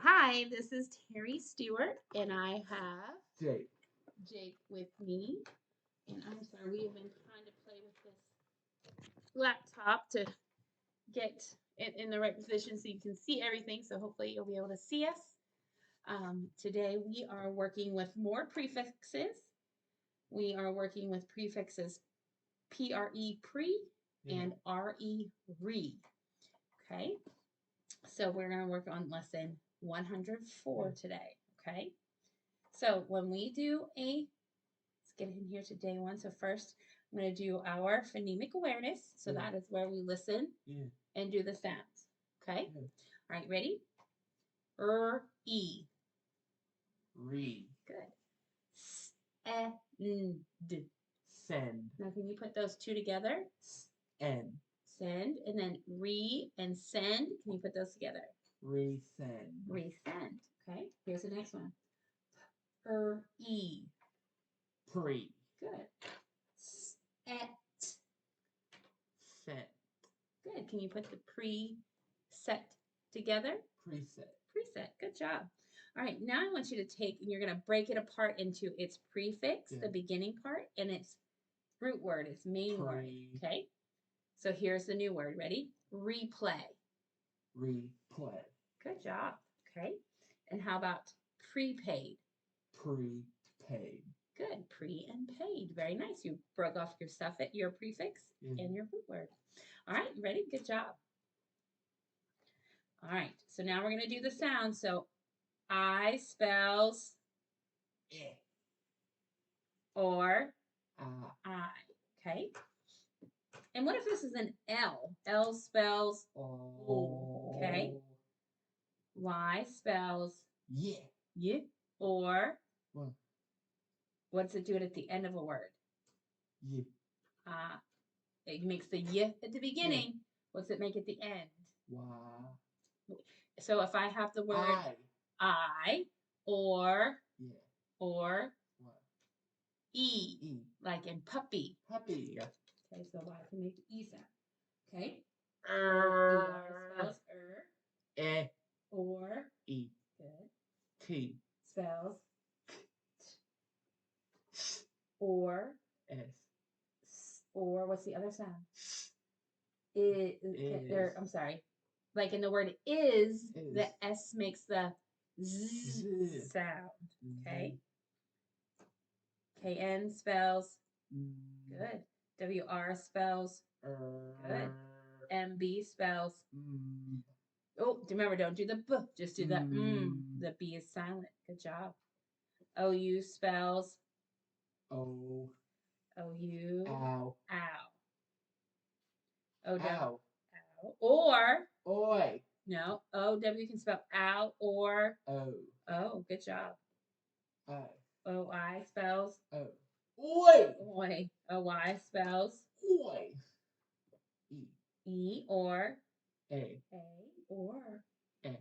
Hi, this is Terry Stewart, and I have Jake. Jake with me. And I'm sorry, we have been trying to play with this laptop to get it in the right position so you can see everything. So hopefully you'll be able to see us. Today we are working with more prefixes. We are working with prefixes pre and re. Okay, so we're going to work on lesson 104 today. Okay. So when we do let's get in here to day one. So first, I'm going to do our phonemic awareness. So that is where we listen and do the sounds. Okay. All right. Ready? E. Read. Good. Send. Send. Now, can you put those two together? Send. Send. And then re and send. Can you put those together? Resend. Resend. Okay. Here's the next one. E. Pre. Good. Set. Set. Good. Can you put the pre-set together? Preset. Preset. Good job. All right. Now I want you to take and you're going to break it apart into its prefix, the beginning part, and its root word, its main word. Okay. So here's the new word. Ready? Replay. Replay. Good job. Okay. And how about prepaid? Prepaid. Good. Pre and paid. Very nice. You broke off your stuff at your prefix and your root word. All right. You ready? Good job. All right. So now we're going to do the sound. So I spells or I. Okay. And what if this is an L? L spells O. Okay. Y spells y or what's it do it at the end of a word? It makes the y at the beginning. What's it make at the end? Y. So if I have the word I or E, like in puppy. Puppy. Okay, so I can make the E sound. Okay. Spells or E. Good. T. Spells or or what's the other sound? I'm sorry. Like in the word is, the S makes the Z sound. Okay. KN spells good. WR spells good. MB spells. Oh, remember, don't do the B, just do the The B is silent. Good job. OU spells OU. Ow. OW. Ow. Or Oi. no, OW can spell ow or O. oh. Good job. O. OI spells O. Oi. oi. OY spells Oi. E or A. Or A.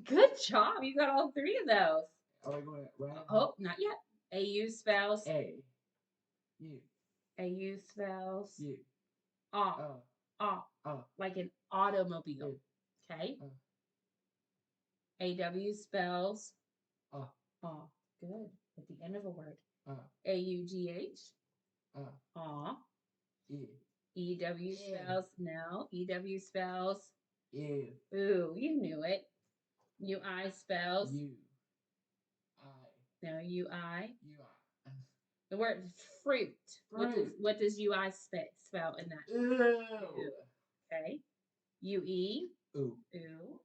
Good job. You got all three of those. Are we going right? Oh, not yet. AU spells A. U. AU spells U. like an automobile. Okay. AW spells good at the end of a word. AUGH aw. EW spells no. EW spells Ew. ooh. You knew it. UI spells U. I. no. UI. U. I. The word fruit. Fruit. What does UI spell in that? Ew. Okay. UE. Ooh. Ooh.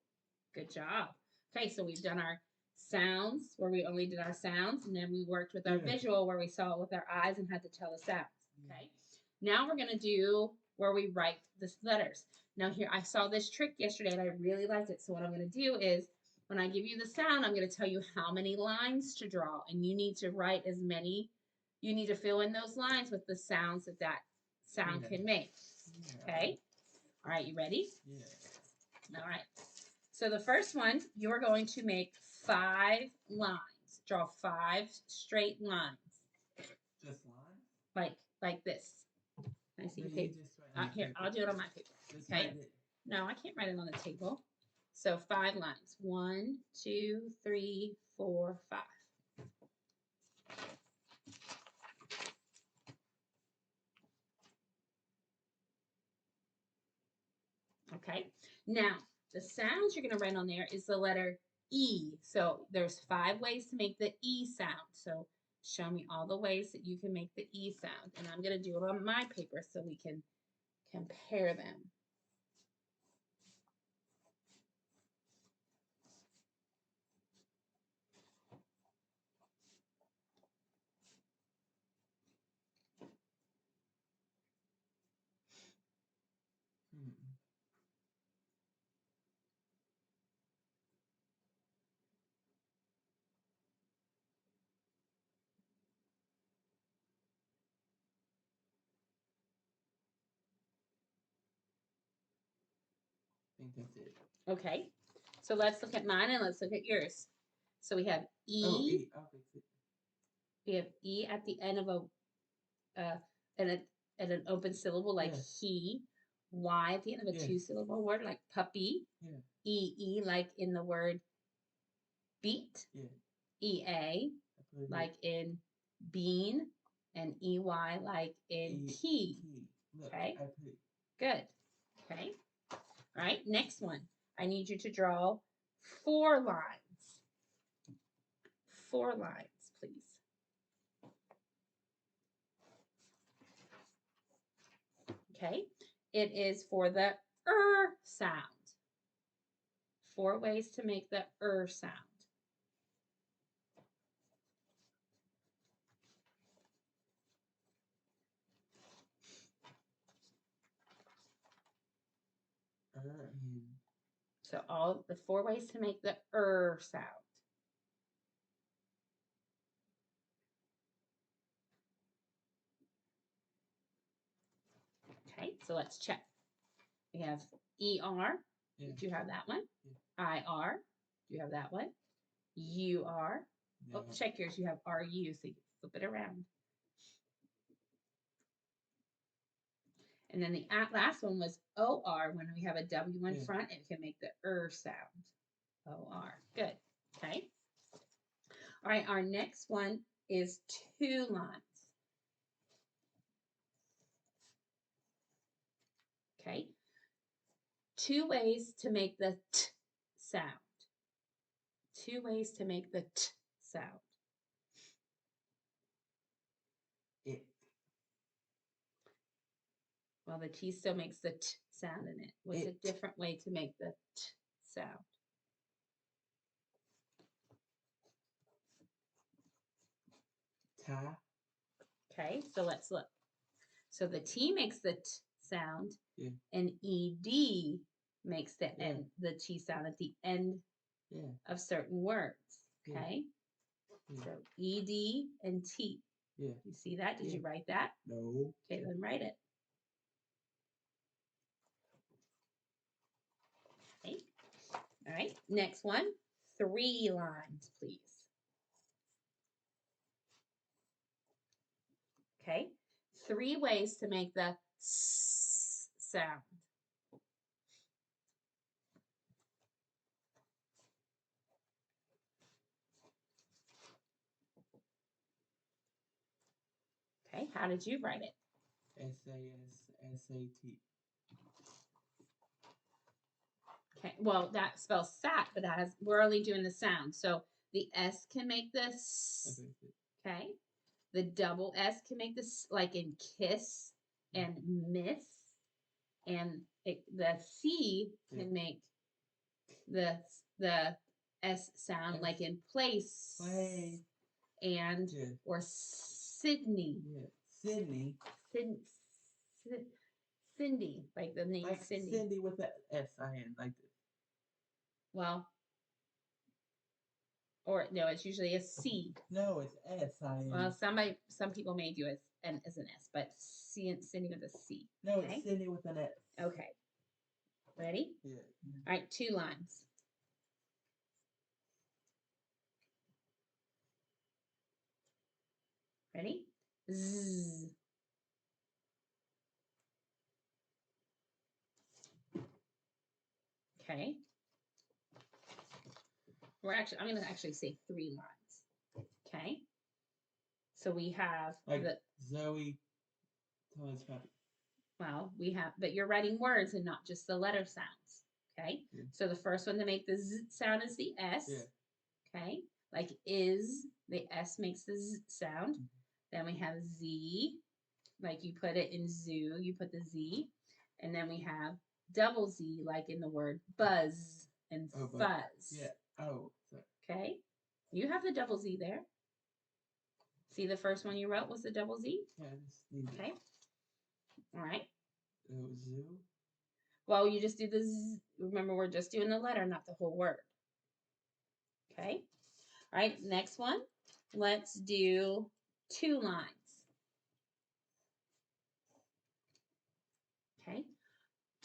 Good job. Okay, so we've done our sounds where we only did our sounds, and then we worked with our visual where we saw it with our eyes and had to tell the sounds. Okay. Now we're gonna do where we write the letters. Now here, I saw this trick yesterday and I really liked it. So what I'm gonna do is when I give you the sound, I'm gonna tell you how many lines to draw, and you need to write as many. You need to fill in those lines with the sounds that sound can make. Okay. All right, you ready? Yeah. All right. So the first one, you're going to make 5 lines. Draw 5 straight lines. Just lines? Like this. I see your paper. Here, I'll do it on my paper. Okay. No, I can't write it on the table. So 5 lines. 1, 2, 3, 4, 5. Okay. Now, the sounds you're going to write on there is the letter E. So there's 5 ways to make the E sound. So show me all the ways that you can make the E sound. And I'm going to do it on my paper so we can compare them. Hmm. I think that's it. Okay. So let's look at mine and let's look at yours. So we have E. Oh, E. I'll fix it. We have E at the end of and an open syllable like Yeah. he. Y at the end of a Yeah. 2-syllable word like puppy. Yeah. E like in the word beat. Yeah. EA I put it like in bean, and EY like in E- key. key. Look, Okay. I put Good. Okay. All right. Next one. I need you to draw 4 lines. 4 lines, please. Okay. It is for the sound. 4 ways to make the sound. and So all the 4 ways to make the sound. Okay, so let's check. We have ER. yeah. Do you have that one? Yeah. IR. Do you have that one? UR. Oh, No. check yours. You have RU, so you flip it around. And then the last one was OR. When we have a W in Yeah. front, it can make the sound. OR. Good. Okay. All right, our next one is 2 lines. Okay. 2 ways to make the T sound. 2 ways to make the T sound. It. Well, the T still makes the T sound in it. What's a It. different way to make the T sound? Ta. Okay, so let's look. So the T makes the T sound, Yeah. and ED makes the Yeah. end, the T sound at the end Yeah. of certain words. Yeah. Okay, Yeah. so ED and T. Yeah. You see that? Did Yeah. you write that? No. Okay, then write it. Okay. All right. Next one. 3 lines, please. Okay. 3 ways to make the S sound. Okay. How did you write it? SASSAT. Okay. Well, that spells sat, but that has, we're only doing the sound. So the S can make this. Okay. The double S can make this like in kiss and miss. And the C can make the S sound S. like in place. Play. And Yeah. or Sydney. Yeah. Sydney. Cindy, like the name Like Cindy. Cindy with the S-I-N, like this. Well, or no, it's usually a C. No, it's S-I-N. Well, some people may do it as an S, but Cindy with a C. No, Okay? it's Cindy with an S. Okay. Ready? Yeah. All right, 2 lines. Ready? Z. Okay. I'm going to actually say 3 lines. Okay. So we have Like Zoe, Thomas Happy. well, but you're writing words and not just the letter sounds. Okay. Yeah. So the first one to make the Z sound is the S. Yeah. Okay. Like is, the S makes the Z sound. Mm-hmm. Then we have Z, like you put it in zoo, you put the Z. And then we have double Z, like in the word buzz and fuzz. Yeah. Oh. Sorry. Okay. You have the double Z there. See, the first one you wrote was the double Z? Yeah. Okay. All right. Zoo. Well, you just do the Z. Remember, we're just doing the letter, not the whole word. Okay. All right. Next one. Let's do 2 lines. Okay.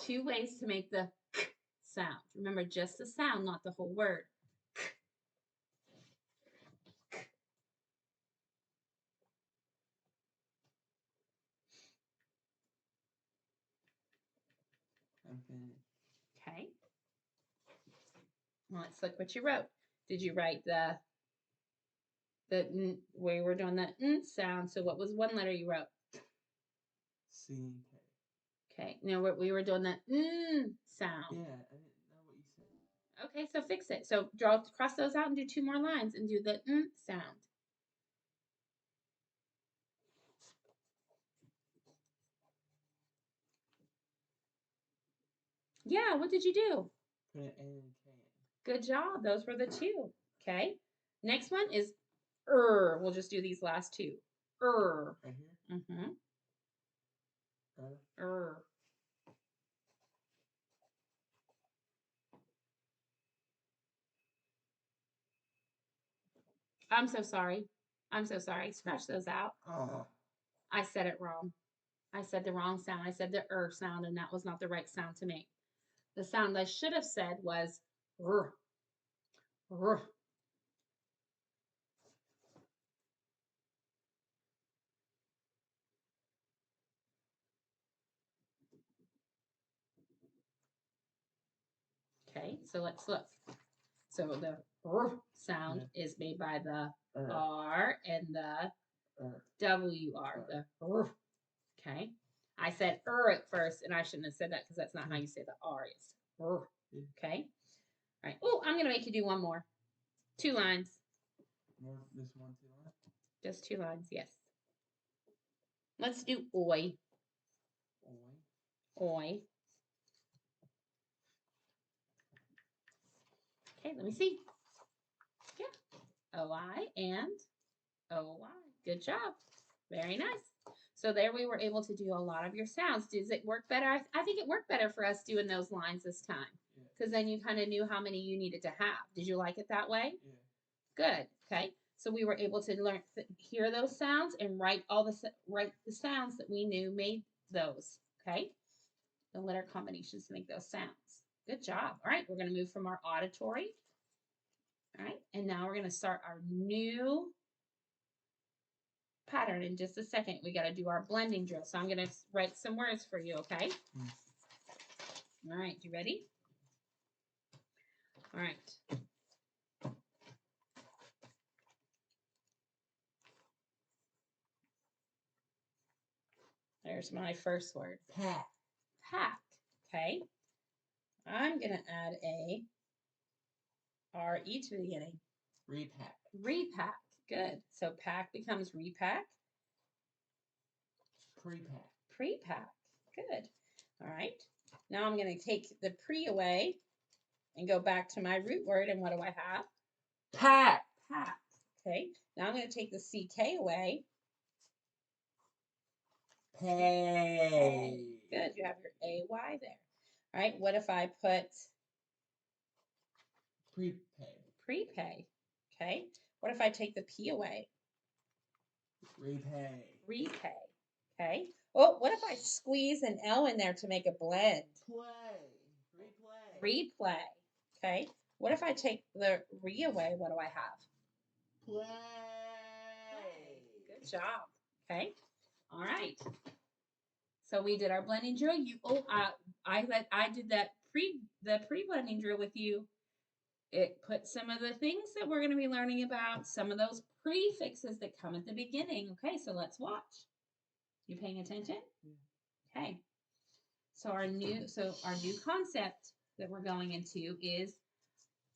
2 ways to make the k sound. Remember, just the sound, not the whole word. Okay. Well, let's look what you wrote. Did you write the n, where we're doing the n sound? So what was one letter you wrote? C and K. Okay. No, we were doing the n sound. Yeah, I didn't know what you said. Okay, so fix it. So cross those out and do 2 more lines and do the n sound. Yeah, what did you do? Put an N and K in. Good job. Those were the 2. Okay. Next one is We'll just do these last 2. Right here? Mm-hmm. I'm so sorry. I'm so sorry. Scratch those out. Oh. I said it wrong. I said the wrong sound. I said the sound, and that was not the right sound to make. The sound I should have said was r. R. Okay, so let's look. So the r sound is made by the R and the WR. The r. Okay. I said at first, and I shouldn't have said that because that's not how you say the R. It's r. Okay. All right. Oh, I'm going to make you do one more. 2 lines. More, this 1, 2 lines? Just 2 lines, yes. Let's do oi. Oi. Okay, let me see. Yeah. OI and OY. Good job. Very nice. So there we were able to do a lot of your sounds. Does it work better? I think it worked better for us doing those lines this time. Because then you kind of knew how many you needed to have. Did you like it that way? Yeah. Good. Okay. So we were able to hear those sounds and write the sounds that we knew made those. Okay. The letter combinations to make those sounds. Good job. All right. We're going to move from our auditory. All right. And now we're going to start our new pattern in just a second. We got to do our blending drill. So I'm going to write some words for you. Okay. All right. You ready? All right. There's my first word. Pack. Pack. Okay. I'm going to add a R-E to the beginning. Repack. Repack. Good. So pack becomes repack. Prepack. Prepack. Good. All right. Now I'm going to take the pre away and go back to my root word. And what do I have? Pack. Pack. Okay. Now I'm going to take the CK away. Pay. Good. You have your AY there. All right. What if I put prepay? Prepay. Okay. What if I take the P away? Repay. Repay. Okay. Oh, what if I squeeze an L in there to make a blend? Play. Replay. Replay. Okay. What if I take the re away? What do I have? Play. Good job. Okay. All right. So we did our blending drill. I did that pre blending drill with you it puts some of the things that we're going to be learning about, some of those prefixes that come at the beginning. Okay, so let's watch. You paying attention? Okay. So our new concept that we're going into is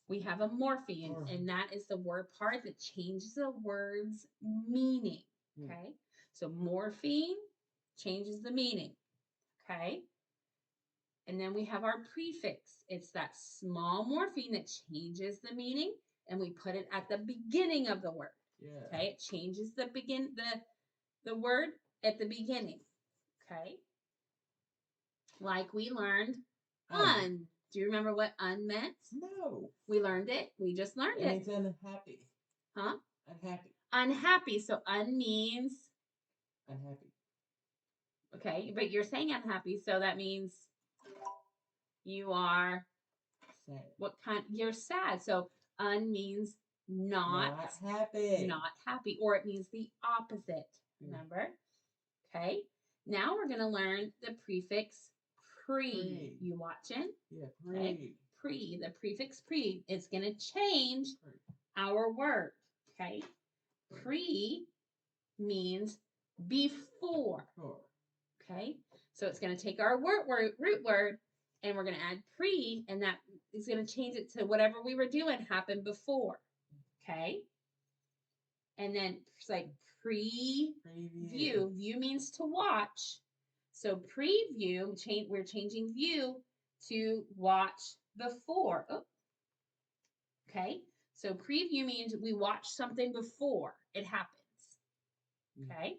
we have a morpheme, and that is the word part that changes the word's meaning. Okay. So morpheme changes the meaning. Okay. And then we have our prefix. It's that small morpheme that changes the meaning, and we put it at the beginning of the word. Yeah. Okay. It changes the word at the beginning. Okay. Like we learned un. Do you remember what un meant? No. We learned it. We just learned it. It means unhappy. Huh? Unhappy. Unhappy. So un means Unhappy. okay, but you're saying unhappy, so that means you are Sad. what kind? You're sad. So un means not happy. Not happy, or it means the opposite. Remember? Okay. Now we're going to learn the prefix pre. You watching? Yeah, pre. Okay. Pre. The prefix pre. It's going to change our word. Okay. Pre means before. Okay. So it's going to take our root word, and we're going to add pre, and that is going to change it to whatever we were doing happened before. Okay. And then it's like preview. View means to watch. So preview, we're changing view to watch before. Oh. Okay. So preview means we watch something before it happens. Okay.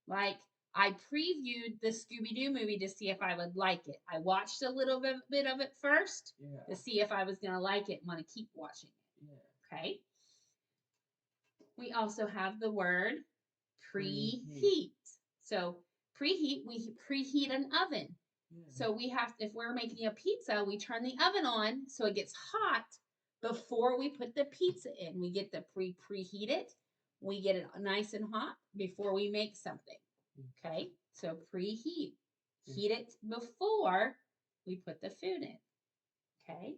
Like I previewed the Scooby-Doo movie to see if I would like it. I watched a little bit of it first to see if I was going to like it and want to keep watching it. Okay. We also have the word preheat. So preheat, we preheat an oven. So we have, if we're making a pizza, we turn the oven on so it gets hot before we put the pizza in. We get the preheat it. We get it nice and hot before we make something. Okay, so preheat. Heat it before we put the food in. Okay,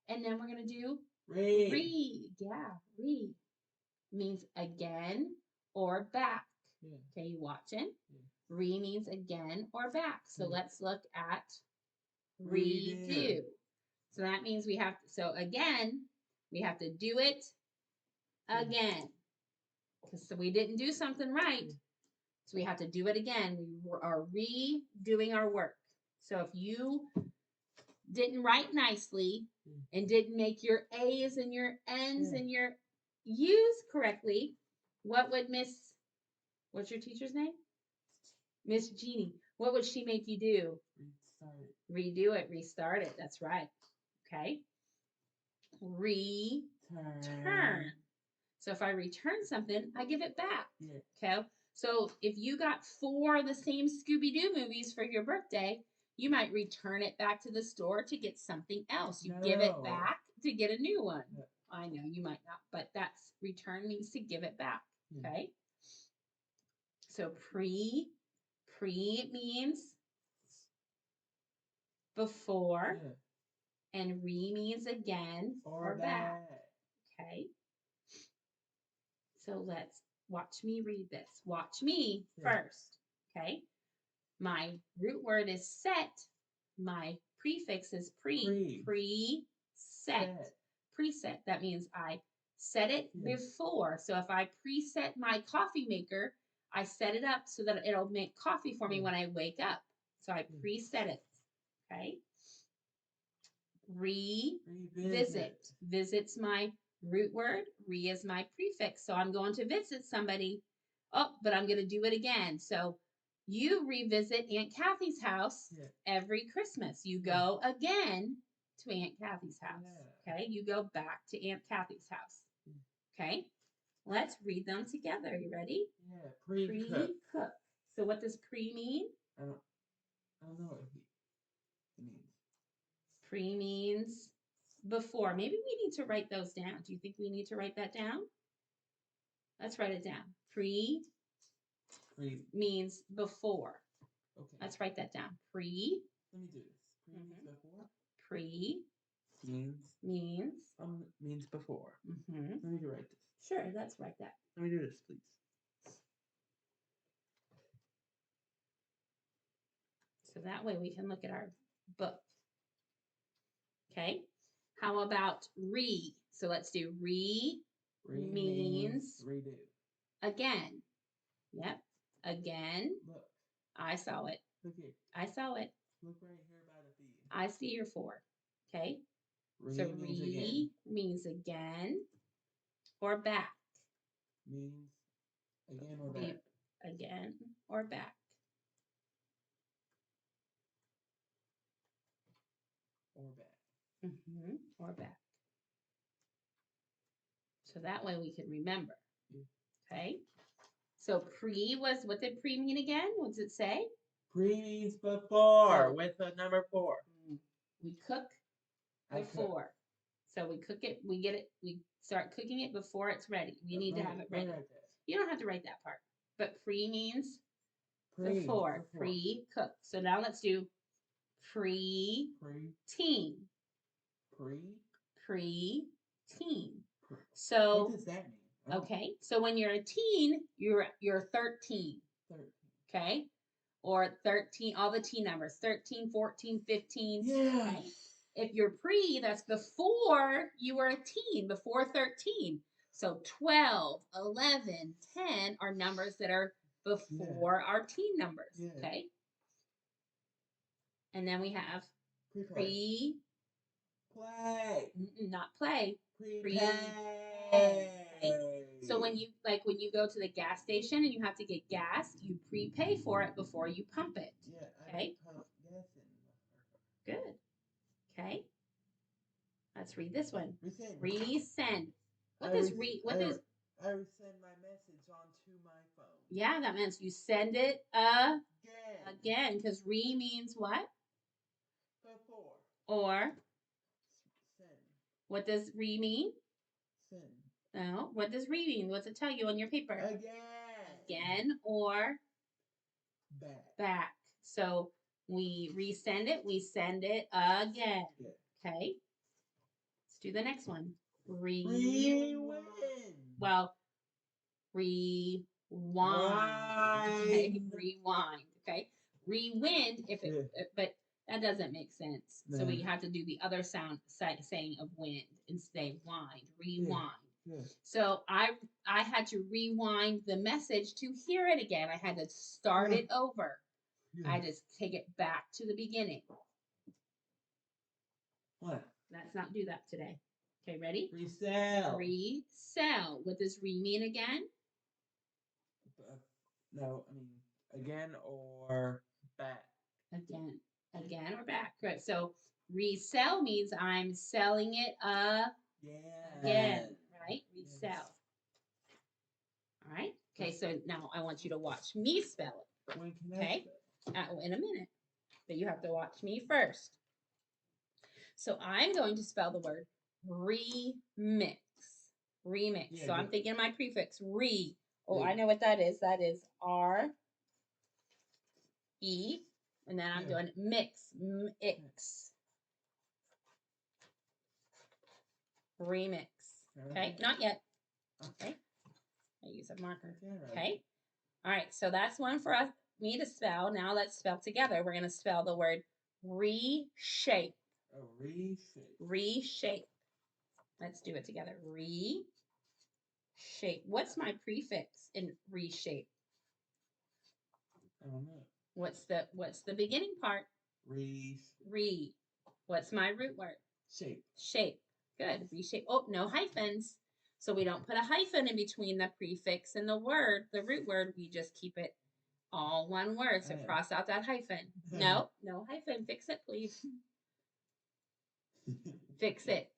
and then we're going to do re. Yeah, re means again or back. Okay, you watching? Re means again or back. So let's look at redo. So that means we have to, so again, we have to do it again. Because so we didn't do something right. So we have to do it again. We are redoing our work. So if you didn't write nicely and didn't make your A's and your N's and your U's correctly, what would what's your teacher's name? Miss Jeannie. What would she make you do? Redo it, restart it. That's right. Okay. Return. So if I return something, I give it back. Okay. So if you got 4 of the same Scooby-Doo movies for your birthday, you might return it back to the store to get something else. You give it back to get a new one. I know you might not, but that's return means to give it back. Okay. So pre means before, and re means again or back. Okay. So let's watch me read this. Watch me first. Okay. My root word is set. My prefix is pre. Preset. Preset. That means I set it before. So if I preset my coffee maker, I set it up so that it'll make coffee for me when I wake up. So I preset it. Okay. Revisit. Visit's my root word. Re is my prefix. So I'm going to visit somebody. Oh, but I'm going to do it again. So you revisit Aunt Kathy's house every Christmas. You go again to Aunt Kathy's house. Okay. You go back to Aunt Kathy's house. Okay. Let's read them together. You ready? Yeah. Pre-cook. So what does pre mean? I don't know what it means. Pre means before. Maybe we need to write those down. Do you think we need to write that down? Let's write it down. Pre means before. Okay. Let's write that down. Pre. Let me do this. Pre means before. Pre Means. Means. Means before. Mm-hmm. Let me write this. Sure, let's write that. Let me do this, please. So that way we can look at our book. Okay. How about re? So let's do re means redo. Again. Yep. Again. Look. I saw it. Look here. I saw it. Look right here by the B. I see your 4. Okay. So re means again or back. Means again or back. Again or back. Or back. Mm-hmm. Or back. So that way we can remember. Okay. So pre was, what did pre mean again? What does it say? Pre means before with a number 4. We cook before. So we cook it, we get it, we start cooking it before it's ready. We need to have it ready. You don't have to write that part. But pre means before. Pre-cook. So now let's do pre-teen. Pre-teen. So what does that mean? Okay. So when you're a teen, you're 13. 13. Okay? Or 13, all the teen numbers, 13, 14, 15. Yeah. Okay? If you're pre, that's before you were a teen, before 13. So 12, 11, 10 are numbers that are before our teen numbers. Yeah. Okay? And then we have pre. Play. Not play. Prepay. So when you go to the gas station and you have to get gas, you prepay for it before you pump it. Yeah. Okay. I pump gas in. Good. Okay. Let's read this one. Resend. Resend. What does I resend my message onto my phone. Yeah, that means you send it again, because re means what? Before. Or send. What does re mean? Send. No. What does re mean? What's it tell you on your paper? Again or back. So we resend it. We send it again. Yeah. Okay. Let's do the next one. Rewind. Well, rewind. Okay. Rewind. Okay. Rewind. But that doesn't make sense. No. So we have to do the other saying of wind and say wind. Rewind. Yeah. So I had to rewind the message to hear it again. I had to start it over. Yeah. I just take it back to the beginning. What? Let's not do that today. Okay, ready? Resell. Resell. What does re mean again? No, I mean again or back. Again or back. Good. So resell means I'm selling it again. Right? Resell. Yes. All right. Okay, so now I want you to watch me spell it. When can I spell it? In a minute. But you have to watch me first. So I'm going to spell the word remix. Remix. Yeah, so I'm thinking of my prefix, re. Oh, I know what that is. That is R-E. And then I'm doing mix. Mix. Remix. Okay, not yet. Okay. I use a marker. Okay. All right, so that's one for me to spell. Now let's spell together. We're going to spell the word reshape. Oh, reshape. Reshape. Let's do it together. Reshape. What's my prefix in reshape? I don't know. What's the beginning part? Re. What's my root word? Shape. Shape. Good. Reshape. Oh, no hyphens. So we don't put a hyphen in between the prefix and the word, the root word. We just keep it all one word. So cross out that hyphen. No hyphen. Fix it, please. Fix it.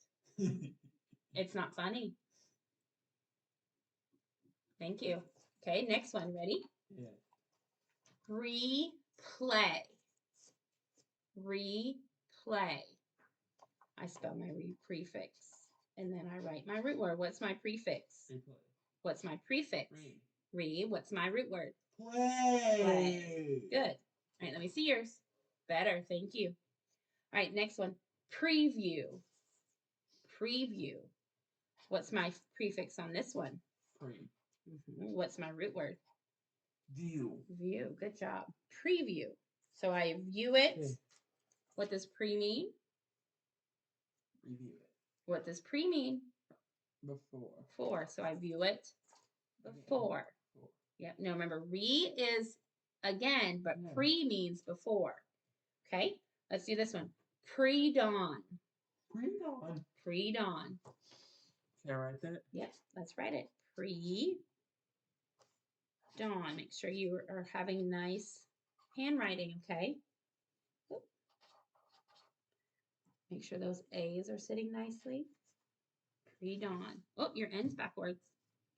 It's not funny. Thank you. Okay, next one. Ready? Yeah. Replay. Replay. I spell my prefix. And then I write my root word. What's my prefix? Replay. What's my prefix? Re. What's my root word? Play. Good. All right, let me see yours. Better. Thank you. All right, next one. Preview. preview. What's my prefix on this one? Pre. What's my root word? View. View. Good job. Preview. So I view it. Okay. What does pre mean? Review it. What does pre mean? Before. Before. So I view it before. Before. Yep. No, remember, re is again, but Yeah. pre means before. Okay. Let's do this one. Pre-dawn. Pre-dawn. Pre-dawn. Can I write that? Yep. Let's write it. Pre-dawn. Make sure you are having nice handwriting, okay? Oop. Make sure those A's are sitting nicely. Pre-dawn. Oh, your N's backwards.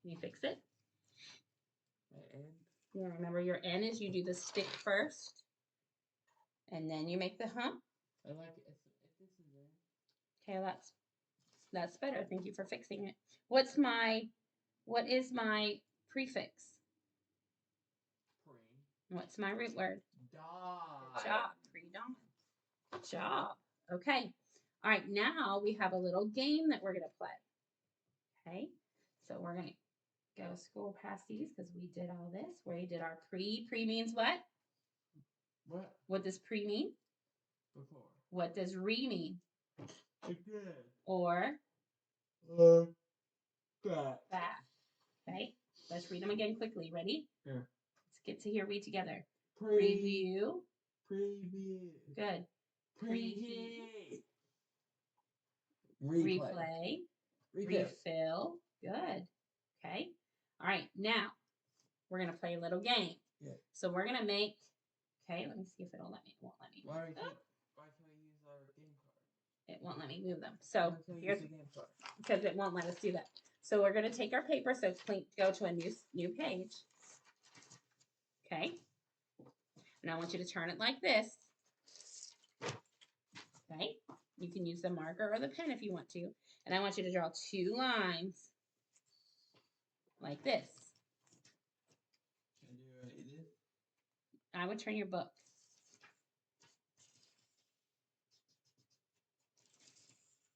Can you fix it? My N. Yeah, remember your N is you do the stick first, and then you make the hump. I like it. If this is in. Okay, that's better. Thank you for fixing it. What is my prefix? Pre. What's my root word? Dawn. Good job. Pre-dawn. Good job. Okay. All right, now we have a little game that we're going to play. Okay, so we're going to go scroll past these because we did all this. We did our pre. Pre means what? What? What does pre mean? Before. What does re mean? Again. Or Back. back. Okay, let's read them again quickly. Ready? Yeah. Let's get to here, read together. Preview. Preview. Preview. Good. Preheat. Replay. Refill. Refill. Good. Okay. All right. Now we're gonna play a little game. Yeah. So we're gonna make. Okay. Let me see if it'll let me. It won't let me. Why Move. can't we use our game card? It won't let me move them. So Why can't we here's use the game card? because it won't let us do that. So we're gonna take our paper. So go to a new page. Okay. And I want you to turn it like this. Okay. You can use the marker or the pen if you want to. And I want you to draw 2 lines like this. Can I do this? I would turn your book.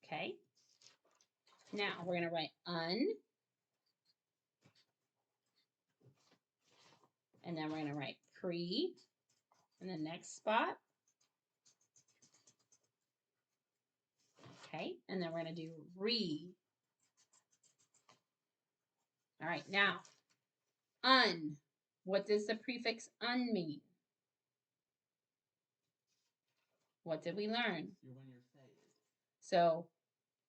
Okay. Now we're going to write un. And then we're going to write pre in the next spot. Okay. And then we're going to do re. All right. Now, un. What does the prefix un mean? What did we learn? You're when you're sad. So,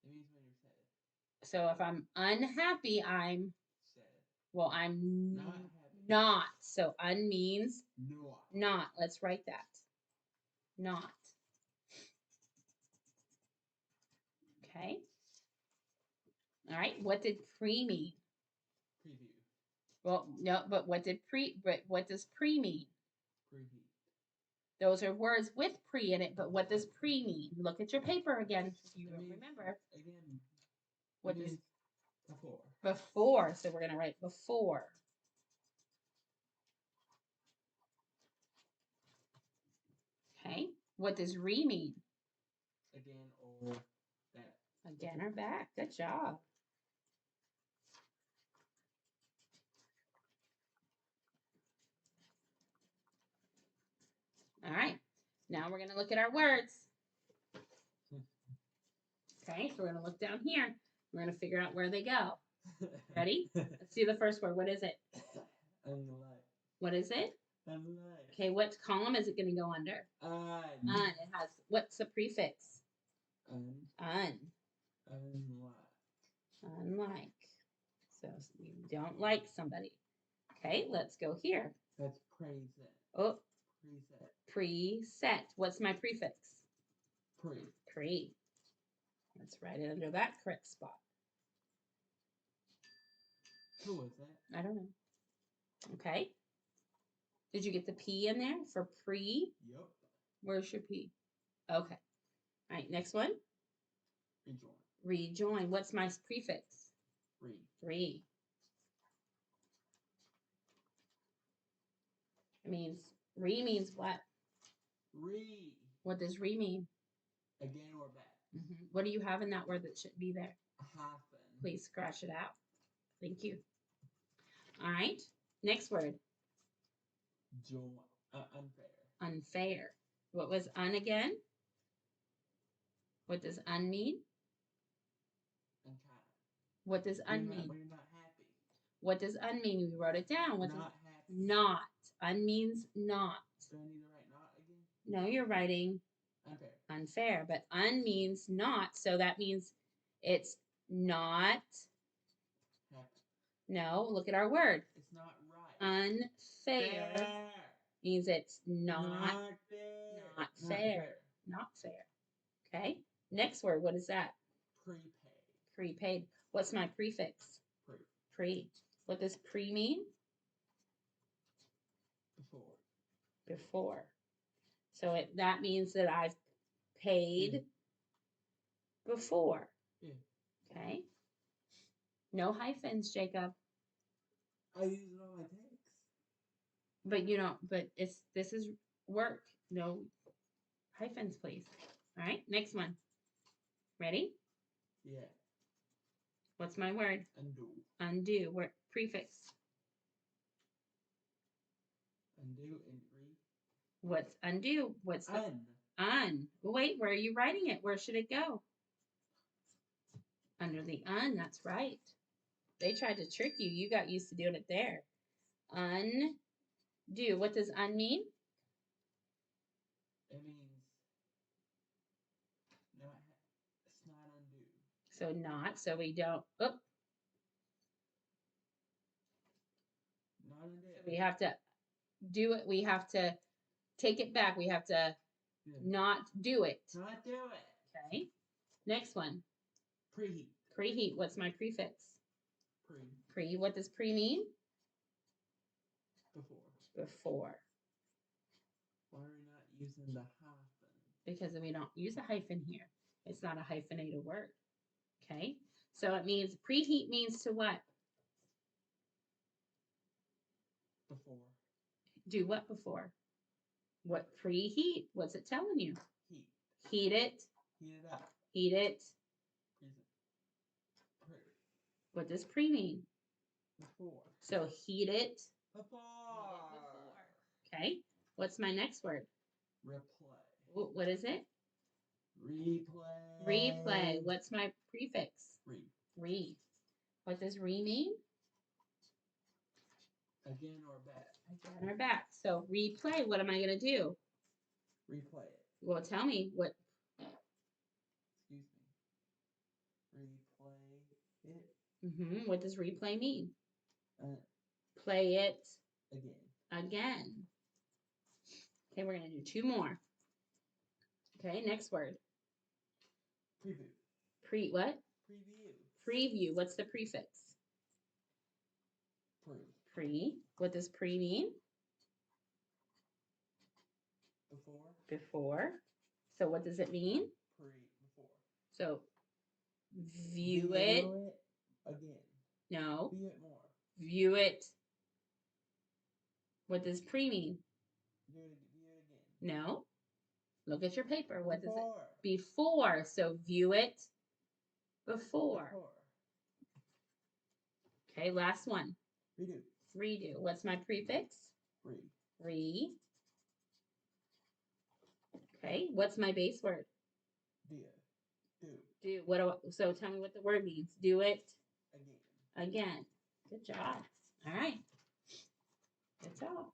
It means when you're sad. so if I'm unhappy, I'm, Sad. well, I'm Not happy. not. So un means Not. not. Let's write that. Not. Okay. All right. What did pre mean? Preview. Well, no, but what does pre mean? Preheat. Those are words with pre in it, but what does pre mean? Look at your paper again if you don't remember. Again. What does before? Before. So we're going to write before. Okay. What does re mean? Again or back. Again or back. Good job. All right. Now we're going to look at our words. Okay, so we're going to look down here. We're going to figure out where they go. Ready? Let's see the first word. What is it? Unlike. What is it? Unlike. Okay, what column is it going to go under? Un. It has, what's the prefix? Un. Unlike. Unlike. So you don't like somebody. Okay, let's go here. That's present. Oh, Preset. preset. What's my prefix? Pre. Pre. Let's write it under that correct spot. Who was that? I don't know. Okay. Did you get the P in there for pre? Yup. Where's your P? Okay. All right, next one. Rejoin. Rejoin. What's my prefix? Re. Re. It means, re means what? Re. What does re mean? Again or back. What do you have in that word that shouldn't be there? Hyphen. Please scratch it out. Thank you. All right. Next word. Unfair. Unfair. What was un again? What does un mean? Unkind. What does un mean? We're not happy. What does un mean? We wrote it down. What Not does happy. not? Un means not. Do I need to write not again? No, you're writing Unfair. unfair, but un means not, so that means it's not. Happy. No, look at our word. It's not right. Unfair Fair. means it's not fair. not fair. Not fair. Okay. Next word. What is that? Prepaid. Prepaid. What's my prefix? Pre. Pre. What does pre mean? Before. Before. So that means that I've paid before. Yeah. Okay. No hyphens, Jacob. I use it on my text. But you don't. But this is work. No hyphens, please. All right. Next one. Ready? Yeah. What's my word? Undo. Undo. Word prefix. Undo and re. What's undo? What's the Un. un? Wait, where are you writing it? Where should it go? Under the un. That's right. They tried to trick you. You got used to doing it there. Undo. What does un mean? It means not. It's not undo. So not. So we don't. Oh, Not undo. we have to do it. We have to take it back. We have to not do it. Not do it. Okay. Next one. Preheat. Preheat. What's my prefix? Pre. Pre. What does pre mean? Before. Before. Why are we not using the hyphen? Because we don't use a hyphen here. It's not a hyphenated word. Okay. So it means preheat means to what? Before. Do what before? What preheat? What's it telling you? Heat. Heat it. Heat it up. Heat it. Pre. What does pre mean? Before. So heat it. Before. Okay. What's my next word? Replay. What is it? Replay. Replay. What's my prefix? Re. Re. What does re mean? Again or back. Again or back. So replay. What am I going to do? Replay it. Well, tell me what. Excuse me. Replay it. What does replay mean? Play it again. Again. Okay, we're going to do two more. Okay, next word. Preview. What? Preview. Preview. What's the prefix? Pre. Pre. What does pre mean? Before. Before. So what does it mean? Before. So view it. Again. No. View it more. View it. What does pre mean? View it again. No. Look at your paper. What Before. does it? Before. So view it before. Okay, last one. Redo. Redo. What's my prefix? Re. Okay, what's my base word? Do. Do. So tell me what the word means. Do it again. Good job. All right. Good job.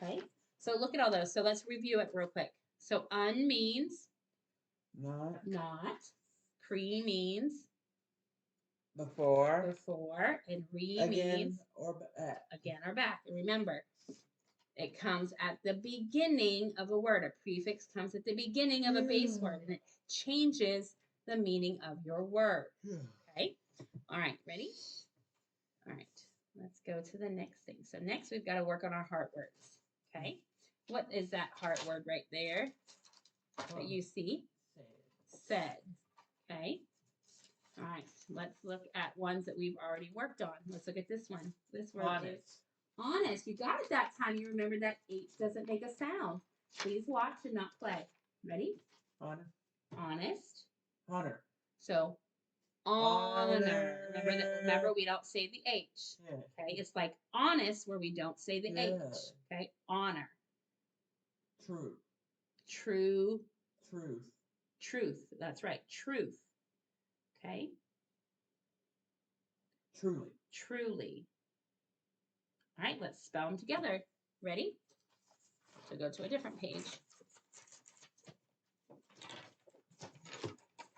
Okay. So look at all those. So let's review it real quick. So un means not. Pre means before. And re again means or back. Again or back. And remember, it comes at the beginning of a word. A prefix comes at the beginning of a base word, and it changes the meaning of your word. Okay? All right, ready? All right, let's go to the next thing. So next we've got to work on our heart words. Okay? What is that heart word right there that you see? Said. Okay? All right, let's look at ones that we've already worked on. Let's look at this one. This word is honest. You got it that time. You remember that H doesn't make a sound. Please watch and not play. Ready? Honest. Honest. Honor. So honor. Remember that. Honor. Remember, we don't say the H. Yeah. Okay, it's like honest where we don't say the H. Yeah. Okay, honor. True. True. Truth. Truth. That's right. Truth. Okay. Truly. Truly. All right, let's spell them together. Ready? So go to a different page.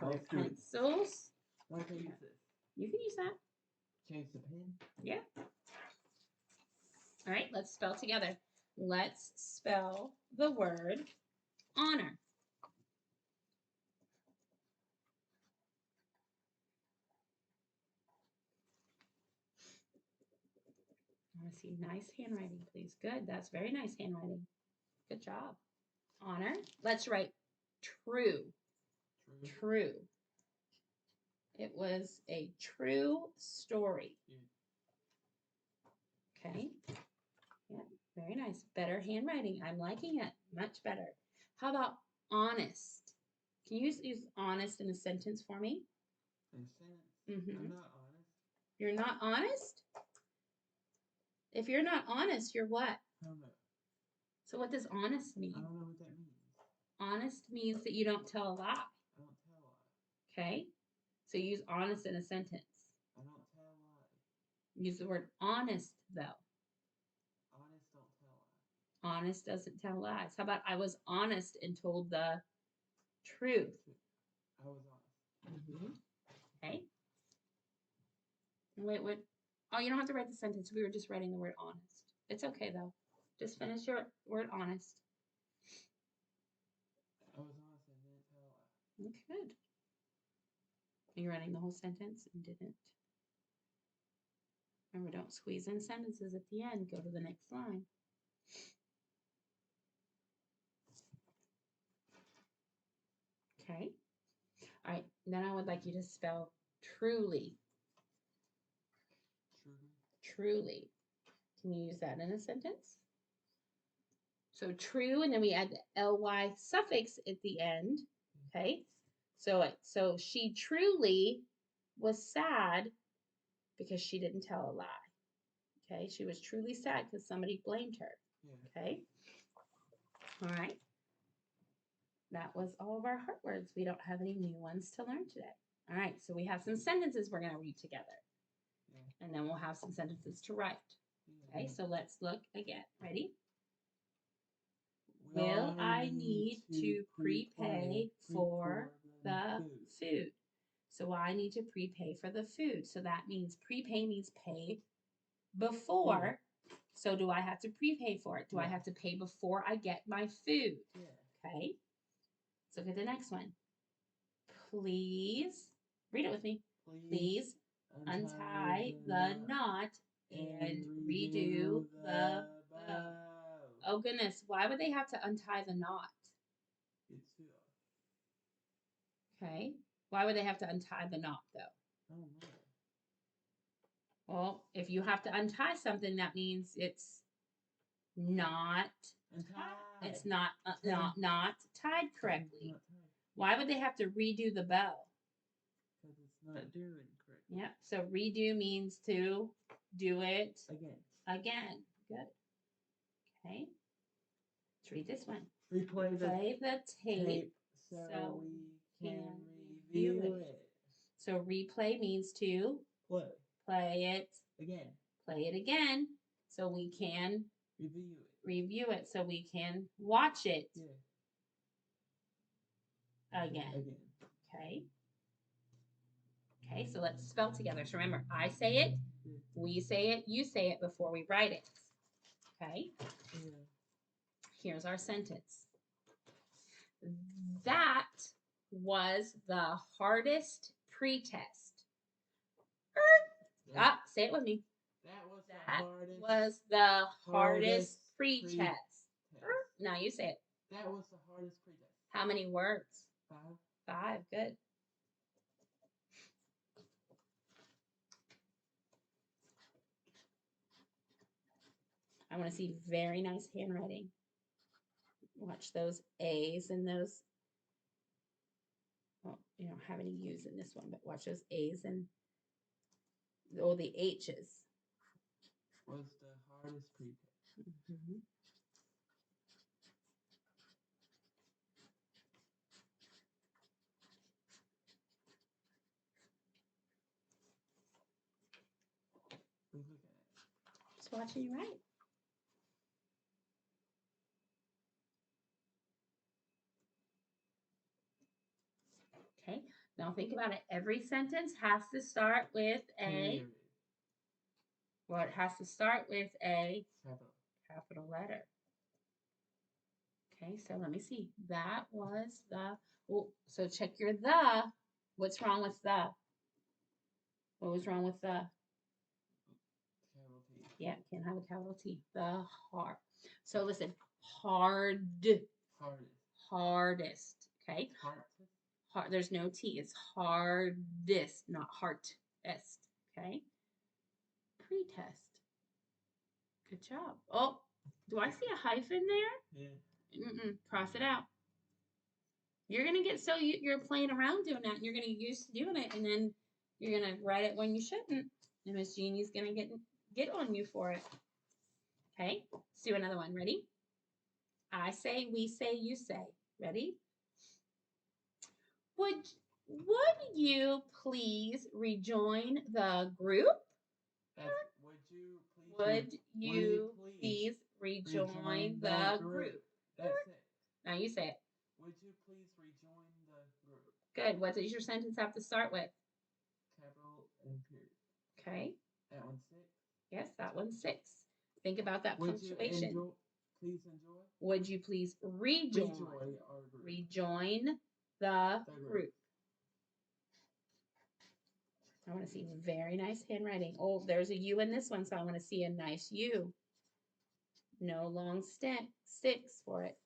Oh, Your sweet. pencils. Why can't I use this? You can use that. Change the pen. Yeah. All right, let's spell together. Let's spell the word honor. I want to see nice handwriting, please. Good. That's very nice handwriting. Good job. Honor. Let's write true. True. True. It was a true story. Okay. Yeah, very nice. Better handwriting. I'm liking it. Much better. How about honest? Can you use honest in a sentence for me? In a sentence. Mm-hmm. I'm not honest. You're not honest? If you're not honest, you're what? I don't know. So what does honest mean? I don't know what that means. Honest means that you don't tell a lie. I don't tell a lie. Okay? So use honest in a sentence. I don't tell a lie. Use the word honest, though. Honest don't tell a lie. Honest doesn't tell lies. How about I was honest and told the truth? I was honest. Okay. Wait. Oh, you don't have to write the sentence. We were just writing the word honest. It's okay, though. Just finish your word honest. I was honest and didn't tell a lie. Good. Are you writing the whole sentence and didn't? Remember, don't squeeze in sentences at the end. Go to the next line. Okay. All right. Then I would like you to spell truly. Truly. Can you use that in a sentence? So true, and then we add the ly suffix at the end. Okay. So she truly was sad because she didn't tell a lie. Okay. She was truly sad because somebody blamed her. Yeah. Okay. All right. That was all of our heart words. We don't have any new ones to learn today. All right. So we have some sentences we're going to read together. Yeah. And then we'll have some sentences to write. Okay. So let's look again. Ready? Will I need to prepay for the food? So I need to prepay for the food. So that means prepay means pay before. So do I have to prepay for it? Do I have to pay before I get my food? Yeah. Okay. Let's look at the next one. Please, read it with me. Please untie the knot and redo the bow. Oh goodness, why would they have to untie the knot? It's too Okay. Why would they have to untie the knot though? I don't know. Well, if you have to untie something, that means it's not Untie. it's not tied correctly. Not tied. Why would they have to redo the bow? Because it's not doing correctly. Yeah. So redo means to do it Again. Good. Okay. Let's read this one. Replay Play the tape so we can review it. So replay means to play it again so we can review it so we can watch it again. Okay, so let's spell together. So remember, I say it, we say it, you say it before we write it. Okay? Yeah. Here's our sentence. That was the hardest pretest. Say it with me. That was the hardest pretest. Now you say it. That was the hardest pretest. How many words? 5. 5. Good. I want to see very nice handwriting. Watch those A's and those. Oh, You don't have any U's in this one, but watch those A's and all the H's. Was the hardest pretest? Mhm. We look at it. Just watching you write. Okay, now think about it. Every sentence has to start with a, Period. well, it has to start with a Capital. capital letter. Okay, so let me see. That was the, well, so check your the. What's wrong with the? What was wrong with the? Capital T. Yeah, can't have a capital T. The hard. So listen, hard, Hardest. hardest. Okay, Hardest. hard. There's no T. It's hardest, not heartest. Okay, pretest. Good job. Oh, do I see a hyphen there? Yeah. Cross it out. You're gonna get so you're playing around doing that, and you're gonna get used to doing it, and then you're gonna write it when you shouldn't, and Miss Jeannie's gonna get on you for it. Okay, let's do another one. Ready? I say, we say, you say. Ready? Would you please rejoin the group? That's, would you please? Would you please rejoin the group? That's it. Now you say it. Would you please rejoin the group? Good. What does your sentence have to start with? Capital and period. Okay. That one's 6. Yes, that one's 6. Think about that Would punctuation. you please enjoy? Would you please rejoin? Our group. Rejoin the group. I want to see very nice handwriting. Oh, there's a U in this one, so I want to see a nice U. No long sticks for it.